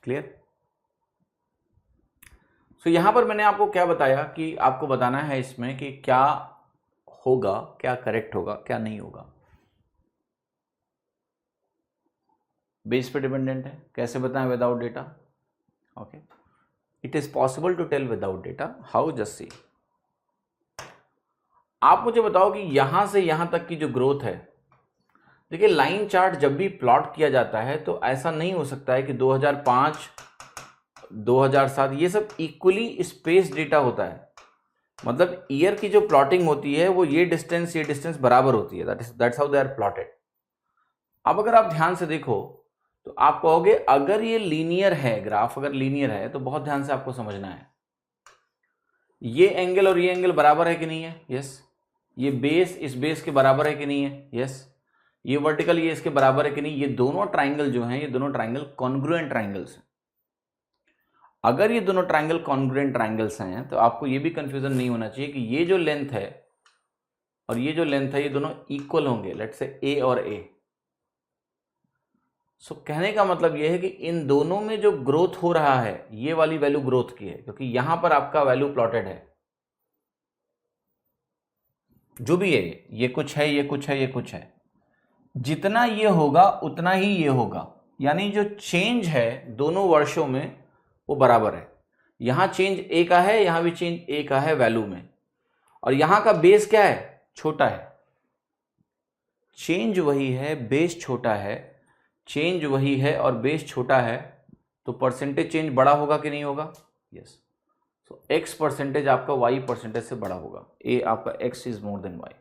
Speaker 1: clear? So यहां पर मैंने आपको क्या बताया कि आपको बताना है इसमें कि क्या होगा, क्या करेक्ट होगा, क्या नहीं होगा। बेस पे डिपेंडेंट है, कैसे बताएं without data? Okay, it is possible to tell without data, how? Just see. आप मुझे बताओ कि यहां से यहां तक की जो ग्रोथ है, देखिए लाइन चार्ट जब भी प्लॉट किया जाता है तो ऐसा नहीं हो सकता है कि 2005 2007 ये सब इक्वली स्पेस डेटा होता है। मतलब ईयर की जो प्लॉटिंग होती है वो ये डिस्टेंस बराबर होती है, that's how they are plotted. अब अगर आप ध्यान से देखो तो आप कहोगे अगर ये लीनियर है, ग्राफ अगर लीनियर है तो बहुत ध्यान से आपको समझना है, ये एंगल और ये एंगल बराबर है कि नहीं है? यस। ये बेस इस बेस के बराबर है कि नहीं है? यस। ये वर्टिकल ये इसके बराबर है कि नहीं? ये दोनों ट्राइंगल जो हैं, ये दोनों ट्राइंगल कॉन्ग्रुएंट ट्राइंगल्स हैं। अगर ये दोनों ट्राइंगल कॉन्ग्रुएंट ट्राइंगल्स हैं तो आपको ये भी कंफ्यूजन नहीं होना चाहिए कि ये जो लेंथ है और ये जो लेंथ है ये दोनों इक्वल होंगे, लेट्स से ए और ए। सो कहने का मतलब ये है कि इन दोनों में जो ग्रोथ हो रहा है ये वाली वैल्यू ग्रोथ की है, क्योंकि यहां पर आपका वैल्यू प्लॉटेड है। जो भी है, ये कुछ है, ये कुछ है, ये कुछ है, जितना ये होगा उतना ही ये होगा। यानी जो चेंज है दोनों वर्षों में वो बराबर है। यहां चेंज ए का है, यहां भी चेंज ए का है वैल्यू में, और यहां का बेस क्या है? छोटा है। चेंज वही है, बेस छोटा है। चेंज वही है और बेस छोटा है, तो परसेंटेज चेंज बड़ा होगा कि नहीं होगा? यस। सो एक्स परसेंटेज आपका वाई परसेंटेज से बड़ा होगा। ए आपका X is more than Y.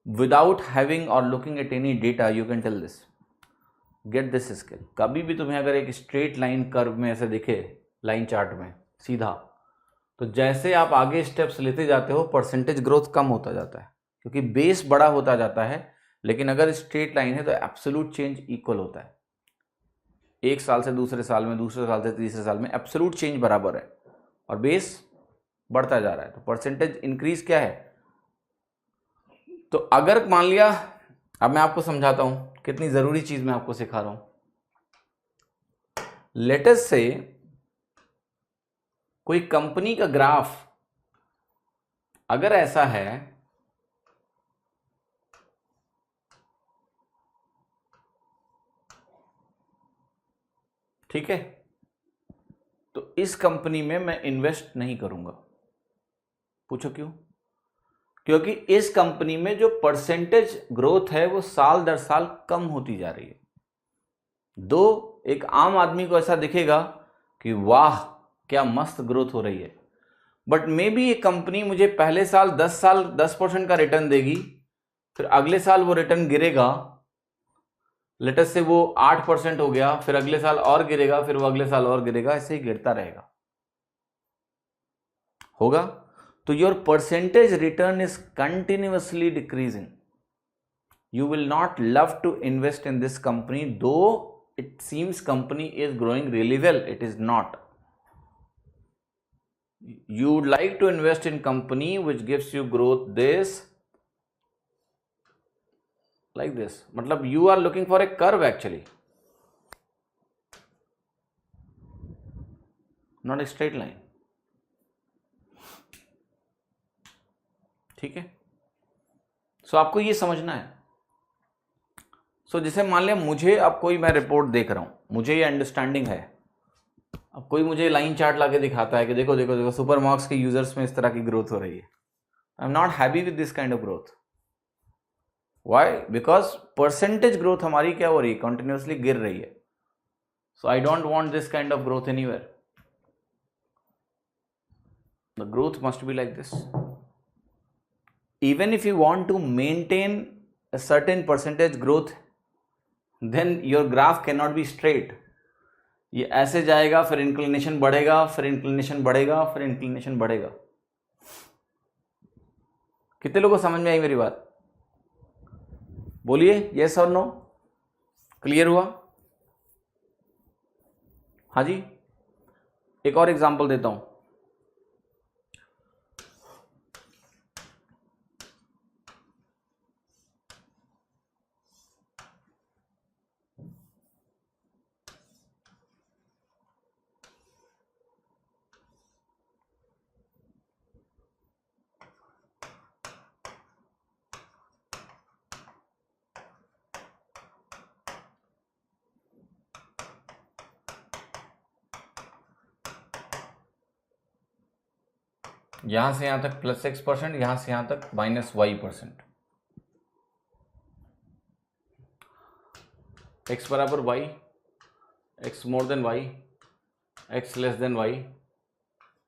Speaker 1: Without having और looking at any data you can tell this, get this skill. कभी भी तुम्हें अगर एक स्ट्रेट लाइन कर्व में ऐसे दिखे, लाइन चार्ट में सीधा, तो जैसे आप आगे स्टेप्स लेते जाते हो परसेंटेज ग्रोथ कम होता जाता है, क्योंकि बेस बड़ा होता जाता है। लेकिन अगर स्ट्रेट लाइन है तो एब्सोल्यूट चेंज इक्वल होता है। एक साल से दूसरे साल में, दूसरे साल से तीसरे साल में एब्सोल्यूट चेंज बराबर है और बेस बढ़ता जा रहा है, तो परसेंटेज इंक्रीज क्या है? तो अगर मान लिया, अब मैं आपको समझाता हूं कितनी जरूरी चीज मैं आपको सिखा रहा हूं। लेट अस से कोई कंपनी का ग्राफ अगर ऐसा है, ठीक है, तो इस कंपनी में मैं इन्वेस्ट नहीं करूंगा। पूछो क्यों? क्योंकि इस कंपनी में जो परसेंटेज ग्रोथ है वो साल दर साल कम होती जा रही है। दो एक आम आदमी को ऐसा दिखेगा कि वाह क्या मस्त ग्रोथ हो रही है, बट मे बी ये कंपनी मुझे पहले साल 10% का रिटर्न देगी, फिर अगले साल वो रिटर्न गिरेगा, लेट अस से वो 8% हो गया, फिर अगले साल और गिरेगा, फिर वो अगले साल और गिरेगा, ऐसे ही गिरता रहेगा, होगा। तो your percentage return is continuously decreasing. You will not love to invest in this company, though it seems company is growing really well. It is not. You would like to invest in company which gives you growth this, like this. मतलब you are looking for a curve actually, not a straight line. ठीक है. सो आपको ये समझना है. सो जैसे मान लिया मुझे, अब कोई मैं रिपोर्ट देख रहा हूं, मुझे ये अंडरस्टैंडिंग है, अब कोई मुझे लाइन चार्ट लाके दिखाता है कि देखो देखो देखो सुपर मॉक्स के यूजर्स में इस तरह की ग्रोथ हो रही है. I am not happy with this kind of growth. Why? Because percentage growth हमारी क्या हो रही है, कंटिन्यूसली गिर रही है. So I don't want this kind of growth anywhere. The growth must be like this. Even if you want to maintain a certain percentage growth, then your graph cannot be straight. ये ऐसे जाएगा, फिर inclination बढ़ेगा, फिर inclination बढ़ेगा, फिर inclination बढ़ेगा. कितने लोगों को समझ में आई मेरी बात? बोलिए यस और नो. क्लियर हुआ? हाँ जी. एक और एग्जांपल देता हूं. यहां से यहां तक +X%, यहां से यहां तक -Y%. X बराबर Y, X more than Y, X less than Y,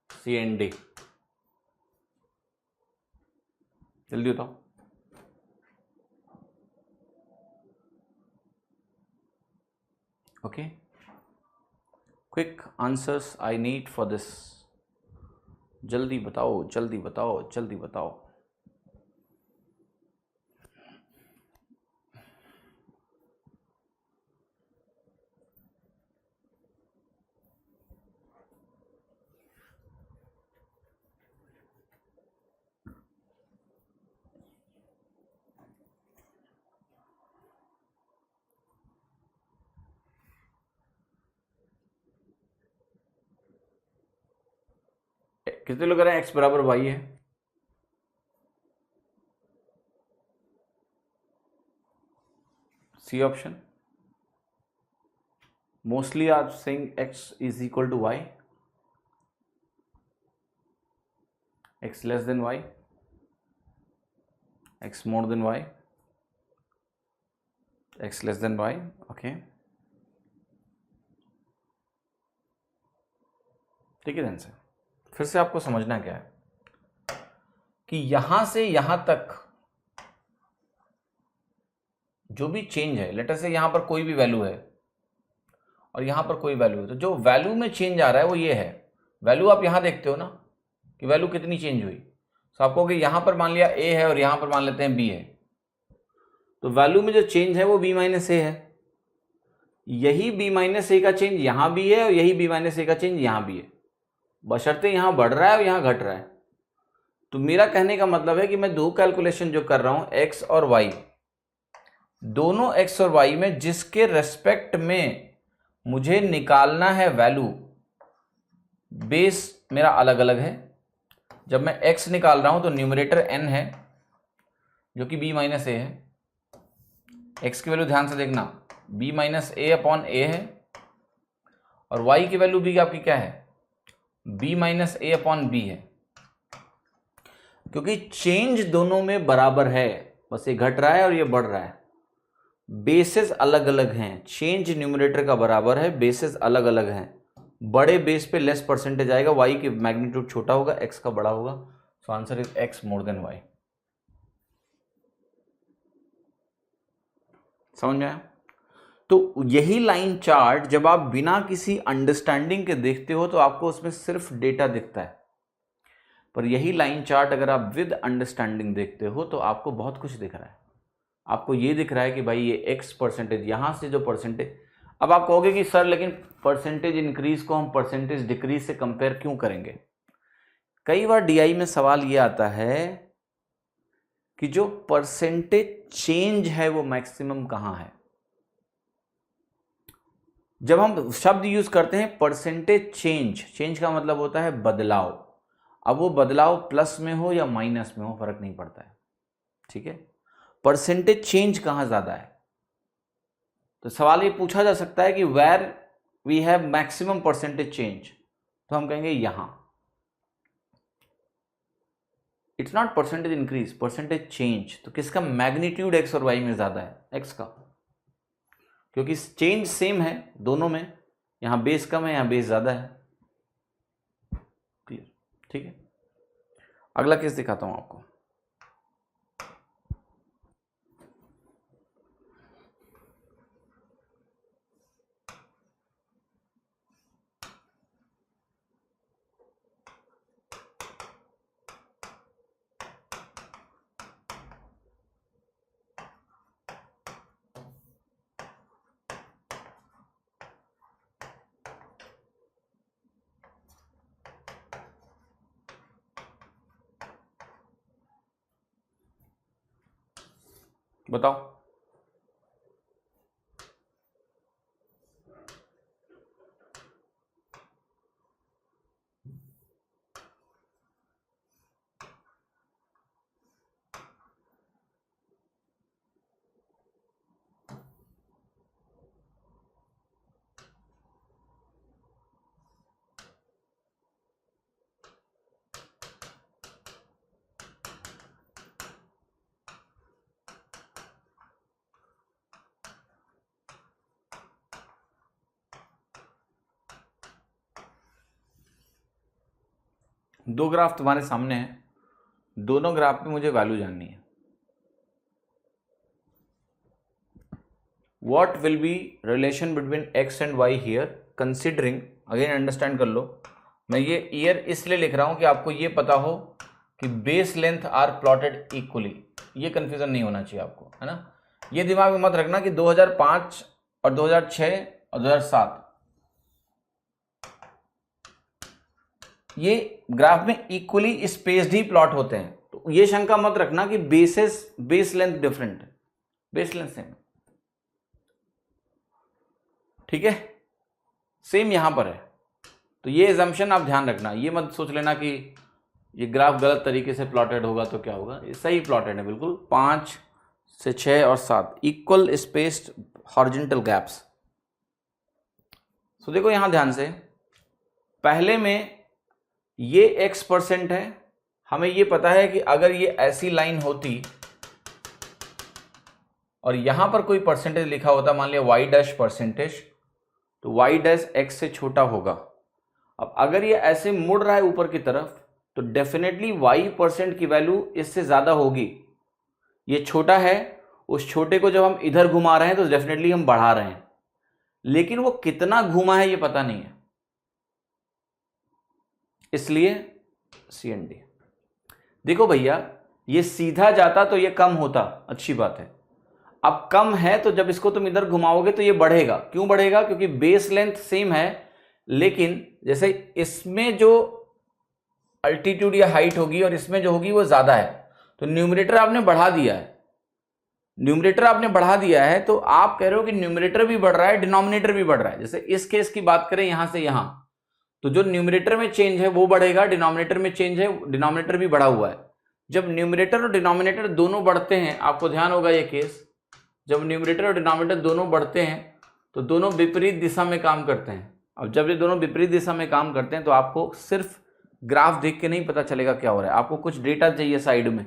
Speaker 1: C and D. जल्दी बताओ. Okay, quick answers I need for this. जल्दी बताओ, जल्दी बताओ, जल्दी बताओ. कितने लोग कह रहे हैं X बराबर Y है? See option. Mostly are saying X is equal to Y, X less than Y, X more than Y, X less than Y. Okay, ठीक है. ध्यान से फिर से आपको समझना क्या है कि यहां से यहां तक जो भी चेंज है, लेटर से यहां पर कोई भी वैल्यू है और यहां पर कोई वैल्यू है, तो जो वैल्यू में चेंज आ रहा है वो ये है. वैल्यू आप यहां देखते हो ना कि वैल्यू कितनी चेंज हुई. तो आपको कि यहां पर मान लिया A है और यहां पर मान लेते हैं B है, तो वैल्यू में जो चेंज है वो B माइनस A है. यही B माइनस A का चेंज यहां भी है और यही B माइनस A का चेंज यहां भी है, बशर्ते यहां बढ़ रहा है और यहां घट रहा है. तो मेरा कहने का मतलब है कि मैं दो कैलकुलेशन जो कर रहा हूं, X और Y, दोनों X और Y में जिसके रेस्पेक्ट में मुझे निकालना है वैल्यू, बेस मेरा अलग अलग है. जब मैं X निकाल रहा हूं तो न्यूमरेटर N है जो कि B माइनस A है. X की वैल्यू ध्यान से देखना, B minus A upon A है, और Y की वैल्यू भी आपकी क्या है, B minus A upon B है. क्योंकि चेंज दोनों में बराबर है, बस ये घट रहा है और ये बढ़ रहा है. बेसेस अलग अलग हैं, चेंज न्यूमरेटर का बराबर है, बेसेस अलग अलग हैं. बड़े बेस पे लेस परसेंटेज आएगा, Y की मैग्नीट्यूड छोटा होगा, X का बड़ा होगा. So answer is X more than Y. समझ में आया? तो यही लाइन चार्ट जब आप बिना किसी अंडरस्टैंडिंग के देखते हो तो आपको उसमें सिर्फ डेटा दिखता है, पर यही लाइन चार्ट अगर आप विद अंडरस्टैंडिंग देखते हो तो आपको बहुत कुछ दिख रहा है। आपको ये दिख रहा है कि भाई ये x परसेंटेज, यहां से जो परसेंटेज, अब आप कहोगे कि सर लेकिन परसेंटेज इंक्रीज को हम परसेंटेज डिक्रीज से कंपेयर क्यों करेंगे? कई बार डीआई में सवाल ये आता है कि जो परसेंटेज चेंज है वो मैक्सिमम कहां है। जब हम शब्द यूज करते हैं परसेंटेज चेंज, चेंज का मतलब होता है बदलाव। अब वो बदलाव प्लस में हो या माइनस में हो फर्क नहीं पड़ता है, ठीक है। परसेंटेज चेंज कहां ज्यादा है? तो सवाल ये पूछा जा सकता है कि where we have maximum percentage change, तो हम कहेंगे यहां। It's not percentage increase, percentage change. तो किसका मैग्नीट्यूड एक्स और वाई में ज्यादा है? एक्स का, क्योंकि चेंज सेम है दोनों में, यहां बेस कम है यहां बेस ज्यादा है। क्लियर, ठीक है। अगला केस दिखाता हूं आपको। बताओ, दो ग्राफ तुम्हारे सामने हैं, दोनों ग्राफ में मुझे वैल्यू जाननी है। What will be relation between X and Y here considering, again understand कर लो, मैं ये ईयर इसलिए लिख रहा हूं कि आपको ये पता हो कि base length are plotted equally. ये कंफ्यूजन नहीं होना चाहिए आपको, है ना। ये दिमाग में मत रखना कि 2005 और 2006 और 2007 ये ग्राफ में इक्वली स्पेस्ड ही प्लॉट होते हैं। तो ये शंका मत रखना कि बेस लेंथ डिफरेंट है, बेस लेंथ सेम, ठीक है, सेम यहां पर है। तो ये एजम्पशन आप ध्यान रखना, ये मत सोच लेना कि ये ग्राफ गलत तरीके से प्लॉटेड होगा तो क्या होगा। ये सही प्लॉटेड है बिल्कुल, 5 से 6 और 7 इक्वल स्पेस्ड हॉरिजॉन्टल गैप्स। तो देखो यहां ध्यान से, पहले में ये x% है, हमें ये पता है कि अगर ये ऐसी लाइन होती और यहां पर कोई परसेंटेज लिखा होता, मान लिया y' %, तो y' x से छोटा होगा। अब अगर ये ऐसे मुड़ रहा है ऊपर की तरफ तो डेफिनेटली y% की वैल्यू इससे ज्यादा होगी। ये छोटा है, उस छोटे को जब हम इधर घुमा रहे हैं तो डेफिनेटली हम बढ़ा रहे हैं, लेकिन वो कितना घुमा है ये पता नहीं है, इसलिए CND। देखो भैया, ये सीधा जाता तो ये कम होता, अच्छी बात है। अब कम है तो जब इसको तुम इधर घुमाओगे तो ये बढ़ेगा। क्यों बढ़ेगा? क्योंकि बेस लेंथ सेम है, लेकिन जैसे इसमें जो अल्टीट्यूड या हाइट होगी और इसमें जो होगी वो ज्यादा है, तो न्यूमरेटर आपने बढ़ा दिया है। न्यूमरेटर आपने बढ़ा दिया है तो आप कह रहे हो कि न्यूमरेटर भी बढ़ रहा है, डिनोमिनेटर भी बढ़ रहा है। जैसे इस केस की बात करें यहां से यहां, तो जो न्यूमरेटर में चेंज है वो बढ़ेगा, डिनोमिनेटर में चेंज है, डिनोमिनेटर भी बढ़ा हुआ है। जब न्यूमरेटर और डिनोमिनेटर दोनों बढ़ते हैं, आपको ध्यान होगा ये केस, जब न्यूमरेटर और डिनोमिनेटर दोनों बढ़ते हैं तो दोनों विपरीत दिशा में काम करते हैं। अब जब ये दोनों विपरीत दिशा में काम करते हैं तो आपको सिर्फ ग्राफ देख के नहीं पता चलेगा क्या हो रहा है, आपको कुछ डेटा चाहिए साइड में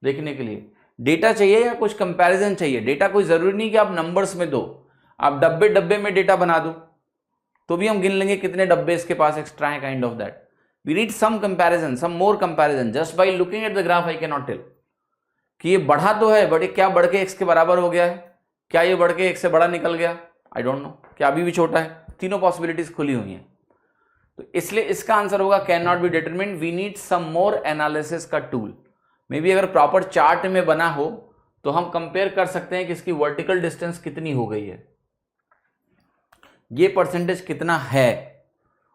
Speaker 1: देखने के लिए। डेटा चाहिए या कुछ कंपैरिजन चाहिए। डेटा कोई जरूरी नहीं कि आप नंबर्स में दो, आप डब्बे डब्बे में डेटा बना दो तो भी हम गिन लेंगे कितने डब्बे इसके पास एक्स्ट्रा है, kind of that. We need some comparison, some more comparison. Just by looking at the graph I can not tell कि ये बढ़ा तो है, बट ये क्या बढ़ के x के बराबर हो गया है, क्या ये बढ़ के 1 से बड़ा निकल गया? I don't know. क्या अभी भी छोटा है? तीनों पॉसिबिलिटीज खुली हुई हैं। तो इसलिए इसका आंसर होगा can not be determined, we need some more analysis का टूल। मे बी अगर प्रॉपर चार्ट में बना हो तो हम कंपेयर कर सकते हैं कि इसकी वर्टिकल डिस्टेंस कितनी हो गई है, ये परसेंटेज कितना है,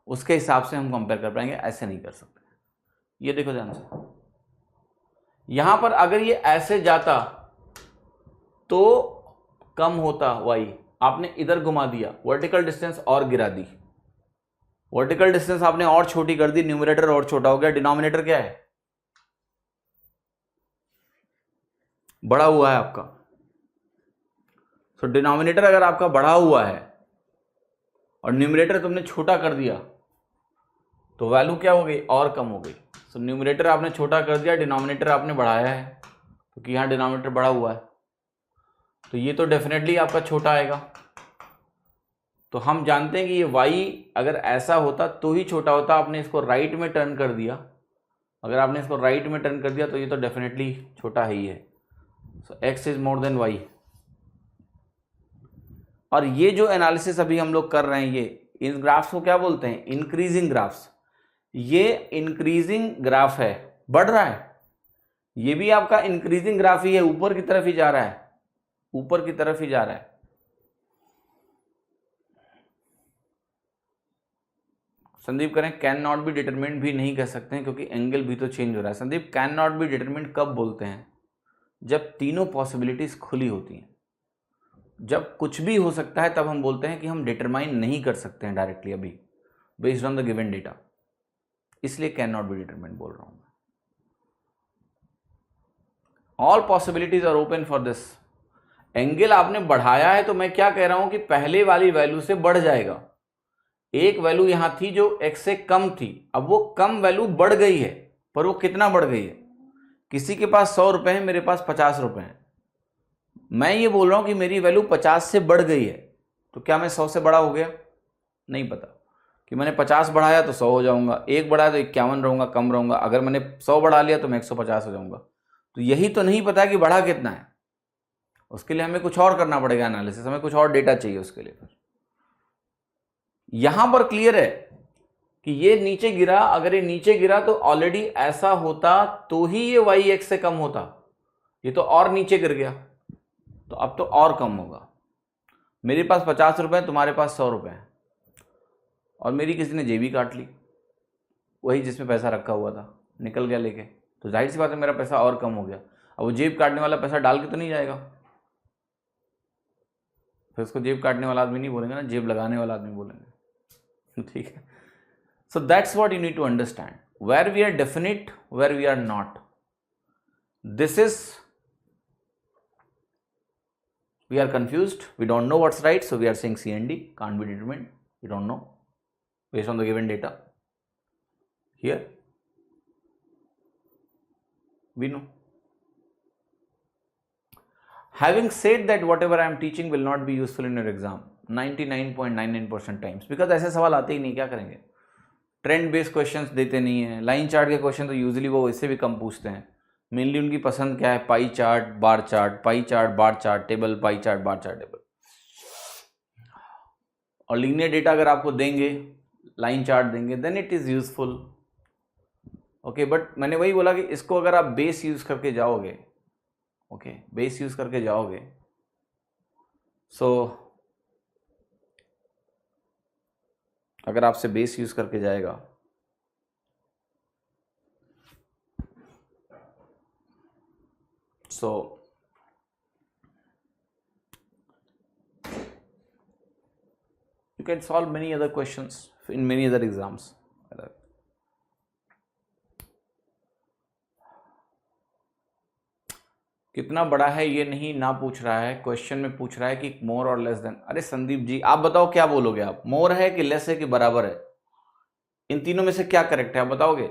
Speaker 1: उसके हिसाब से हम कंपेयर कर पाएंगे। ऐसे नहीं कर सकते। ये देखो ध्यान से, यहां पर अगर ये ऐसे जाता तो कम होता y, आपने इधर घुमा दिया, वर्टिकल डिस्टेंस और गिरा दी, वर्टिकल डिस्टेंस आपने और छोटी कर दी, न्यूमरेटर और छोटा हो गया, डिनोमिनेटर क्या है? बड़ा हुआ है आपका। तो डिनोमिनेटर अगर आपका बढ़ा हुआ है और न्यूमरेटर तुमने छोटा कर दिया तो वैल्यू क्या हो गई? और कम हो गई। तो न्यूमरेटर आपने छोटा कर दिया, डिनोमिनेटर आपने बढ़ाया है, क्योंकि यहां डिनोमिनेटर बढ़ा हुआ है, तो ये तो डेफिनेटली आपका छोटा आएगा। तो हम जानते हैं कि ये y अगर ऐसा होता तो ही छोटा होता। आपने इसको राइट में टर्न कर दिया, अगर आपने इसको राइट में टर्न कर दिया तो ये तो डेफिनेटली छोटा ही है। सो x is more than y। और ये जो एनालिसिस अभी हम लोग कर रहे हैं, ये इन ग्राफ्स को क्या बोलते हैं? Increasing graphs. ये इंक्रीजिंग ग्राफ है, बढ़ रहा है, ये भी आपका इंक्रीजिंग ग्राफ ही है, ऊपर की तरफ ही जा रहा है, ऊपर की तरफ ही जा रहा है। संदीप करें कैन नॉट बी डिटरमिन्ड भी नहीं कह सकते हैं, क्योंकि एंगल भी तो चेंज हो रहा है। Sandeep can not be determined कब बोलते हैं? जब तीनों पॉसिबिलिटीज खुली होती हैं। जब कुछ भी हो सकता है तब हम बोलते हैं कि हम डिटरमाइन नहीं कर सकते हैं डायरेक्टली अभी, based on the given data, इसलिए कैन नॉट बी डिटरमिन्ड बोल रहा हूं मैं। All possibilities are open for this. Angle आपने बढ़ाया है तो मैं क्या कह रहा हूं कि पहले वाली वैल्यू से बढ़ जाएगा। एक वैल्यू यहां थी जो x से कम थी, अब वो कम वैल्यू बढ़ गई है, पर वो कितना बढ़ गई है? किसी के पास 100 रुपए हैं, मेरे पास 50 रुपए हैं। मैं ये बोल रहा हूं कि मेरी वैल्यू 50 से बढ़ गई है, तो क्या मैं 100 से बड़ा हो गया? नहीं पता कि मैंने 50 बढ़ाया तो 100 हो जाऊंगा, 1 बढ़ाया तो 51 रहूंगा, कम रहूंगा। अगर मैंने 100 बढ़ा लिया तो मैं 150 हो जाऊंगा। तो यही तो नहीं पता कि बढ़ा कितना है। उसके लिए हमें कुछ और करना पड़ेगा एनालिसिस, हमें कुछ और डेटा चाहिए उसके लिए। यहां पर क्लियर है कि ये नीचे गिरा, अगर ये नीचे गिरा तो ऑलरेडी ऐसा होता तो ही ये y x से कम होता, ये तो और नीचे गिर गया, तो अब तो और कम होगा। मेरे पास 50 रुपए हैं, तुम्हारे पास 100 रुपए हैं, और मेरी किसी ने जेबी काट ली, वही जिसमें पैसा रखा हुआ था निकल गया लेके, तो जाहिर सी बात है मेरा पैसा और कम हो गया। अब वो जेब काटने वाला पैसा डाल के तो नहीं जाएगा, फिर उसको जेब काटने वाला आदमी नहीं बोलेंगे ना, जेब लगाने वाला आदमी बोलेंगे। ठीक है। So that's what you need to understand, where we are definite, where we are not. This is, we are confused, we don't know what's right, so we are saying C and D can't be determined, we don't know based on the given data. Here we know. Having said that, whatever I am teaching will not be useful in your exam 99.99% times, because ऐसे सवाल आते ही नहीं, क्या करेंगे? Trend based questions देते नहीं है, line chart के क्वेश्चन तो यूजुअली वो इससे भी कम पूछते हैं। मेनली उनकी पसंद क्या है? Pie chart, bar chart, pie chart, bar chart table, pie chart, bar chart table. और लीनियर डेटा अगर आपको देंगे, लाइन चार्ट देंगे, then it is useful. Okay, but मैंने वही बोला कि इसको अगर आप बेस यूज करके जाओगे, ओके, बेस यूज करके जाओगे, सो अगर आपसे बेस यूज करके जाएगा so you can solve many other questions in many other exams. कितना बड़ा है ये नहीं ना पूछ रहा है, क्वेश्चन में पूछ रहा है कि मोर और लेस देन। अरे संदीप जी आप बताओ क्या बोलोगे आप, मोर है कि लेस है कि बराबर है? इन तीनों में से क्या करेक्ट है आप बताओगे?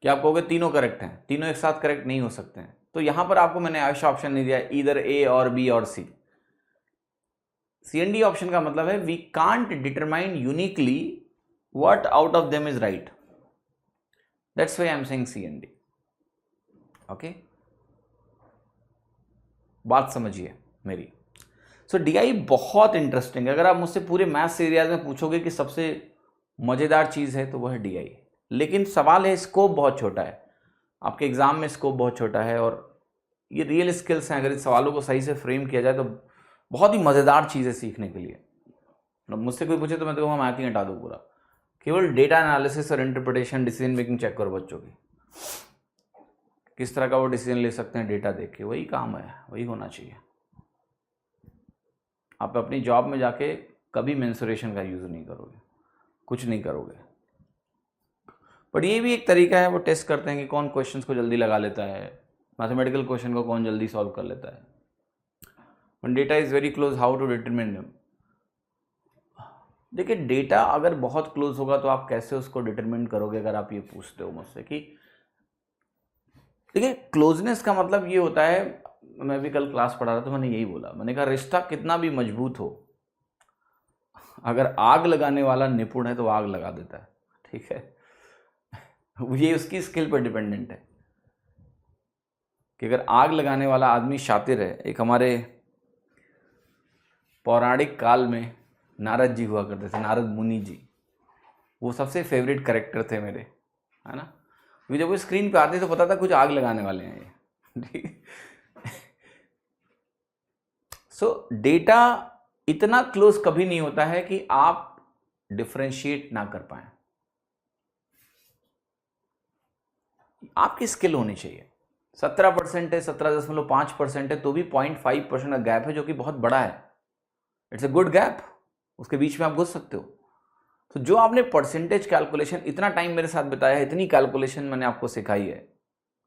Speaker 1: क्या आप कहोगे तीनों करेक्ट हैं? तीनों एक साथ करेक्ट नहीं हो सकते हैं। तो यहां पर आपको मैंने ऐसा ऑप्शन नहीं दिया इधर ए और बी और C. C and D option का मतलब है we can't determine uniquely what out of them is right, that's why I am saying C and D. Okay, बात समझिए, मेरी। सो डीआई बहुत इंटरेस्टिंग है। अगर आप मुझसे पूरे मैथ्स एरियाज में पूछोगे कि सबसे मज़ेदार चीज़ है तो वह है डीआई। लेकिन सवाल है, स्कोप बहुत छोटा है, आपके एग्ज़ाम में स्कोप बहुत छोटा है, और ये रियल स्किल्स हैं। अगर इस सवालों को सही से फ्रेम किया जाए तो बहुत ही मज़ेदार चीज़ है सीखने के लिए। मतलब मुझसे कोई पूछे तो मैं तो कहूँगा मैथ ही हटा दूँ पूरा, केवल डेटा एनालिसिस और इंटरप्रिटेशन, डिसीजन मेकिंग चेक करो बच्चों की, किस तरह का वो डिसीजन ले सकते हैं डेटा देख के, वही काम है, वही होना चाहिए। आप अपनी जॉब में जाके कभी मेंसुरेशन का यूज़ नहीं करोगे, कुछ नहीं करोगे। बट ये भी एक तरीका है, वो टेस्ट करते हैं कि कौन क्वेश्चंस को जल्दी लगा लेता है, मैथमेटिकल क्वेश्चन को कौन जल्दी सॉल्व कर लेता है। When data is very close, how to determine them. देखिए, डेटा अगर बहुत क्लोज होगा तो आप कैसे उसको डिटरमिन करोगे, अगर आप ये पूछते हो मुझसे कि देखिए क्लोजनेस का मतलब ये होता है, मैं भी कल क्लास पढ़ा रहा था तो मैंने यही बोला, मैंने कहा रिश्ता कितना भी मजबूत हो, अगर आग लगाने वाला निपुण है तो आग लगा देता है, ठीक है। ये उसकी स्किल पर डिपेंडेंट है कि अगर आग लगाने वाला आदमी शातिर है। एक हमारे पौराणिक काल में नारद जी हुआ करते थे, नारद मुनि जी, वो सबसे फेवरेट कैरेक्टर थे मेरे, है ना। क्योंकि जब वो स्क्रीन पे आते तो पता था कुछ आग लगाने वाले हैं ये। सो डेटा इतना क्लोज कभी नहीं होता है कि आप डिफरेंशिएट ना कर पाए। आपकी स्किल होनी चाहिए। 17% है, 17.5% है, तो भी 0.5% का गैप है, जो कि बहुत बड़ा है। इट्स अ गुड गैप, उसके बीच में आप घुस सकते हो। तो जो आपने परसेंटेज कैलकुलेशन इतना टाइम मेरे साथ बताया है, इतनी कैलकुलेशन मैंने आपको सिखाई है,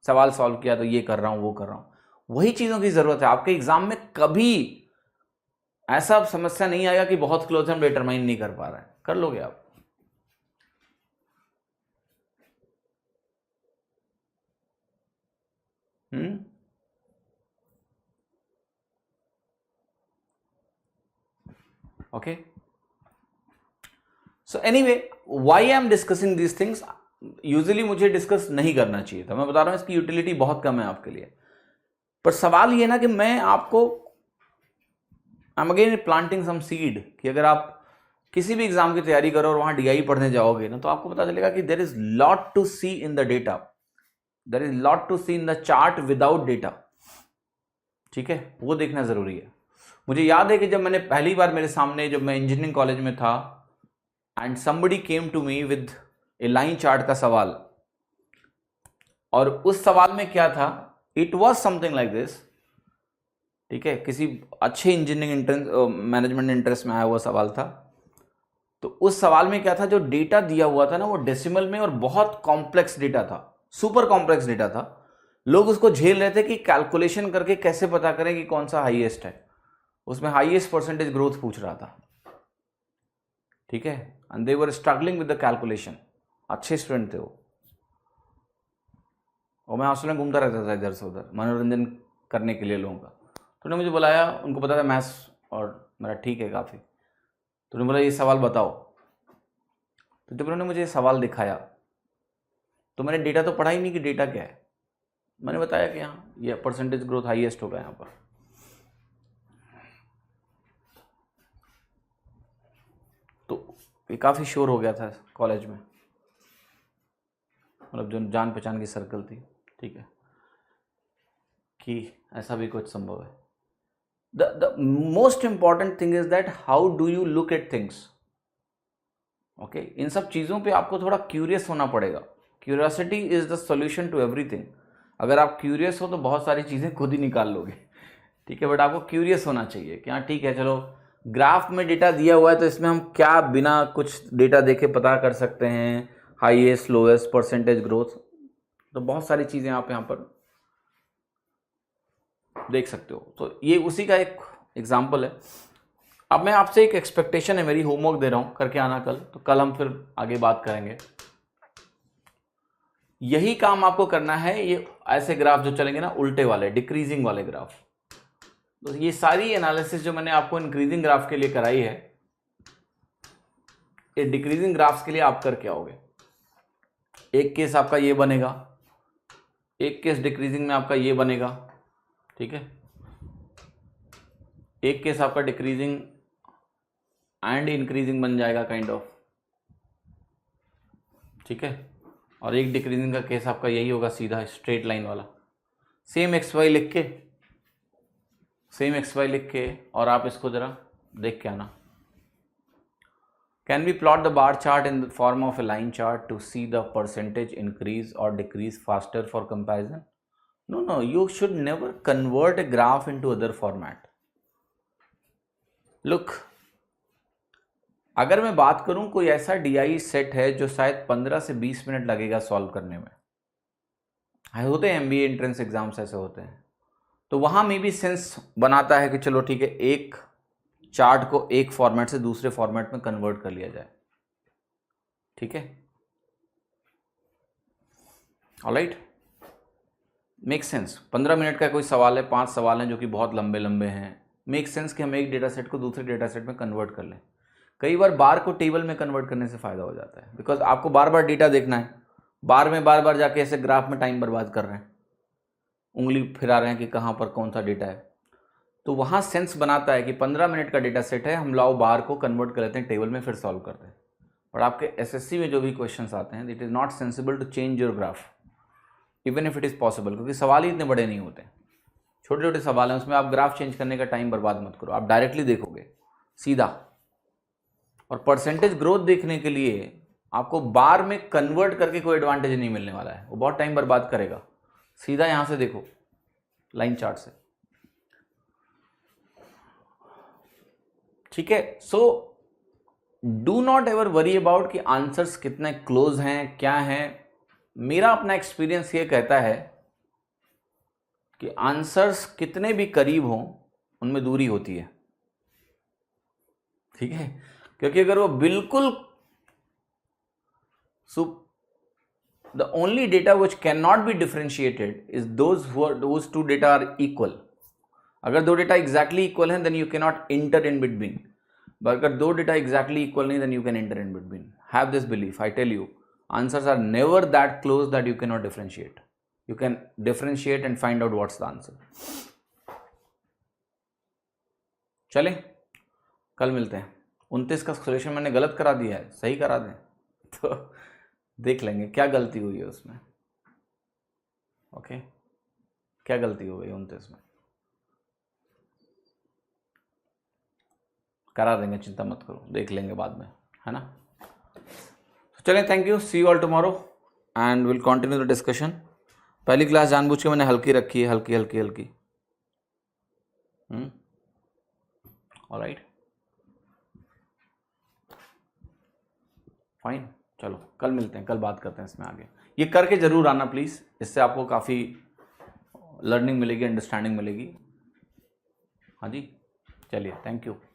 Speaker 1: सवाल सॉल्व किया तो ये कर रहा हूं वो कर रहा हूं, वही चीजों की जरूरत है। आपके एग्जाम में कभी ऐसा समस्या नहीं आएगा कि बहुत क्लोज हम डिटरमाइन नहीं कर पा रहे हैं, कर लोगे आप। Okay, so anyway, why I am discussing these things. Usually मुझे डिस्कस नहीं करना चाहिए था, मैं बता रहा हूं इसकी यूटिलिटी बहुत कम है आपके लिए। पर सवाल ये ना कि मैं आपको I am again planting some seed, कि अगर आप किसी भी एग्जाम की तैयारी करो और वहां डीआई पढ़ने जाओगे ना, तो आपको पता चलेगा कि there is lot to see in the data, there is lot to see in the chart without data, ठीक है, वो देखना जरूरी है। मुझे याद है कि जब मैंने पहली बार मेरे सामने, जब मैं इंजीनियरिंग कॉलेज में था, and somebody came to me with a line chart का सवाल, और उस सवाल में क्या था, it was something like this, ठीक है, किसी अच्छे इंजीनियरिंग मैनेजमेंट इंटरेस्ट में आया हुआ सवाल था। तो उस सवाल में क्या था, जो डेटा दिया हुआ था ना, वो डेसिमल में और बहुत कॉम्प्लेक्स डेटा था, सुपर कॉम्प्लेक्स डेटा था। लोग उसको झेल रहे थे कि कैलकुलेशन करके कैसे पता करें कि कौन सा हाईएस्ट है। उसमें हाईएस्ट परसेंटेज ग्रोथ पूछ रहा था, ठीक है, and they were struggling with the calculation. अच्छे स्टूडेंट थे वो, और मैं हॉस्टल में घूमता रहता था इधर से उधर मनोरंजन करने के लिए लोगों का। तो उन्होंने मुझे बुलाया, उनको पता था मैथ्स और मेरा ठीक है काफ़ी, तो उन्होंने बोला ये सवाल बताओ। तो जब उन्होंने मुझे ये सवाल दिखाया तो मैंने डेटा तो पढ़ा ही नहीं कि डेटा क्या है। मैंने बताया कि हाँ, ये परसेंटेज ग्रोथ हाईएस्ट होगा यहाँ पर। तो ये काफ़ी श्योर हो गया था कॉलेज में, मतलब जो जान पहचान की सर्कल थी, ठीक है, कि ऐसा भी कुछ संभव है। The most important thing is that how do you look at things. Okay, इन सब चीज़ों पे आपको थोड़ा क्यूरियस होना पड़ेगा। Curiosity is the solution to everything. अगर आप क्यूरियस हो तो बहुत सारी चीज़ें खुद ही निकाल लोगे, ठीक है, बट आपको क्यूरियस होना चाहिए कि हाँ ठीक है, चलो ग्राफ में डेटा दिया हुआ है तो इसमें हम क्या बिना कुछ डेटा देखे पता कर सकते हैं, हाईएस्ट लोएस्ट परसेंटेज ग्रोथ, तो बहुत सारी चीज़ें आप यहाँ पर देख सकते हो। तो ये उसी का एक एग्जाम्पल है। अब मैं आपसे एक एक्सपेक्टेशन है मेरी, होमवर्क दे रहा हूँ, करके आना कल, तो कल हम फिर आगे बात करेंगे। यही काम आपको करना है, ये ऐसे ग्राफ जो चलेंगे ना उल्टे वाले, डिक्रीजिंग वाले ग्राफ। तो ये सारी एनालिसिस जो मैंने आपको इंक्रीजिंग ग्राफ के लिए कराई है, ये डिक्रीजिंग ग्राफ्स के लिए आप करके आओगे। एक केस आपका ये बनेगा, एक केस डिक्रीजिंग में आपका ये बनेगा, ठीक है, एक केस आपका डिक्रीजिंग एंड इंक्रीजिंग बन जाएगा काइंड ऑफ, ठीक है, और एक डिक्रीजिंग का केस आपका यही होगा सीधा स्ट्रेट लाइन वाला। सेम एक्स वाई लिख के और आप इसको जरा देख के आना। Can we plot the bar chart in the form of a line chart to see the percentage increase और decrease faster for comparison? No, you should never convert a graph into other format. Look, अगर मैं बात करूं कोई ऐसा DI set है जो शायद 15 से 20 मिनट लगेगा सॉल्व करने में, होते हैं MBA एंट्रेंस एग्जाम्स ऐसे होते हैं, तो वहां में भी सेंस बनाता है कि चलो ठीक है, एक चार्ट को एक फॉर्मेट से दूसरे फॉर्मेट में कन्वर्ट कर लिया जाए, ठीक है, ऑलराइट, मेक सेंस। 15 मिनट का कोई सवाल है, 5 सवाल हैं जो कि बहुत लंबे लंबे हैं, मेक सेंस कि हम एक डेटा सेट को दूसरे डेटा सेट में कन्वर्ट कर लें। कई बार बार को टेबल में कन्वर्ट करने से फ़ायदा हो जाता है, बिकॉज आपको बार बार डेटा देखना है, बार में बार बार जाके ऐसे ग्राफ में टाइम बर्बाद कर रहे हैं, उंगली फिरा रहे हैं कि कहाँ पर कौन सा डेटा है, तो वहाँ सेंस बनाता है कि 15 मिनट का डेटा सेट है, हम लाओ बार को कन्वर्ट कर लेते हैं टेबल में, फिर सॉल्व करते हैं। और आपके SSC में जो भी क्वेश्चन आते हैं, it is not sensible to change your graph even if it is possible, क्योंकि सवाल ही इतने बड़े नहीं होते, छोटे छोटे सवाल हैं, उसमें आप ग्राफ चेंज करने का टाइम बर्बाद मत करो, आप डायरेक्टली देखोगे सीधा। और परसेंटेज ग्रोथ देखने के लिए आपको बार में कन्वर्ट करके कोई एडवांटेज नहीं मिलने वाला है, वो बहुत टाइम बर्बाद करेगा, सीधा यहां से देखो लाइन चार्ट से, ठीक है। So do not ever worry about कि आंसर्स कितने क्लोज हैं, क्या हैं। मेरा अपना एक्सपीरियंस ये कहता है कि आंसर्स कितने भी करीब हों उनमें दूरी होती है, ठीक है, क्योंकि अगर वो बिल्कुल the only data which can not be differentiated is those two data are equal. अगर दो डेटा एग्जैक्टली इक्वल हैं then you can not enter in between, but अगर दो डेटा एग्जैक्टली इक्वल नहीं then you can enter in between. Have this belief, I tell you, answers are never that close that you cannot differentiate. You can differentiate and find out what's the answer. चलें, कल मिलते हैं। 29 का solution मैंने गलत करा दिया है, सही करा दें तो देख लेंगे क्या गलती हुई है उसमें, ओके, क्या गलती हो गई 29 में, करा देंगे, चिंता मत करो, देख लेंगे बाद में, है ना। चलें, thank you, see you all tomorrow and will continue the discussion. पहली क्लास जानबूझ के मैंने हल्की रखी है, हल्की ऑलराइट, फाइन, चलो कल मिलते हैं, कल बात करते हैं इसमें आगे। ये करके ज़रूर आना प्लीज़, इससे आपको काफ़ी लर्निंग मिलेगी, अंडरस्टैंडिंग मिलेगी। हाँ जी, चलिए, थैंक यू।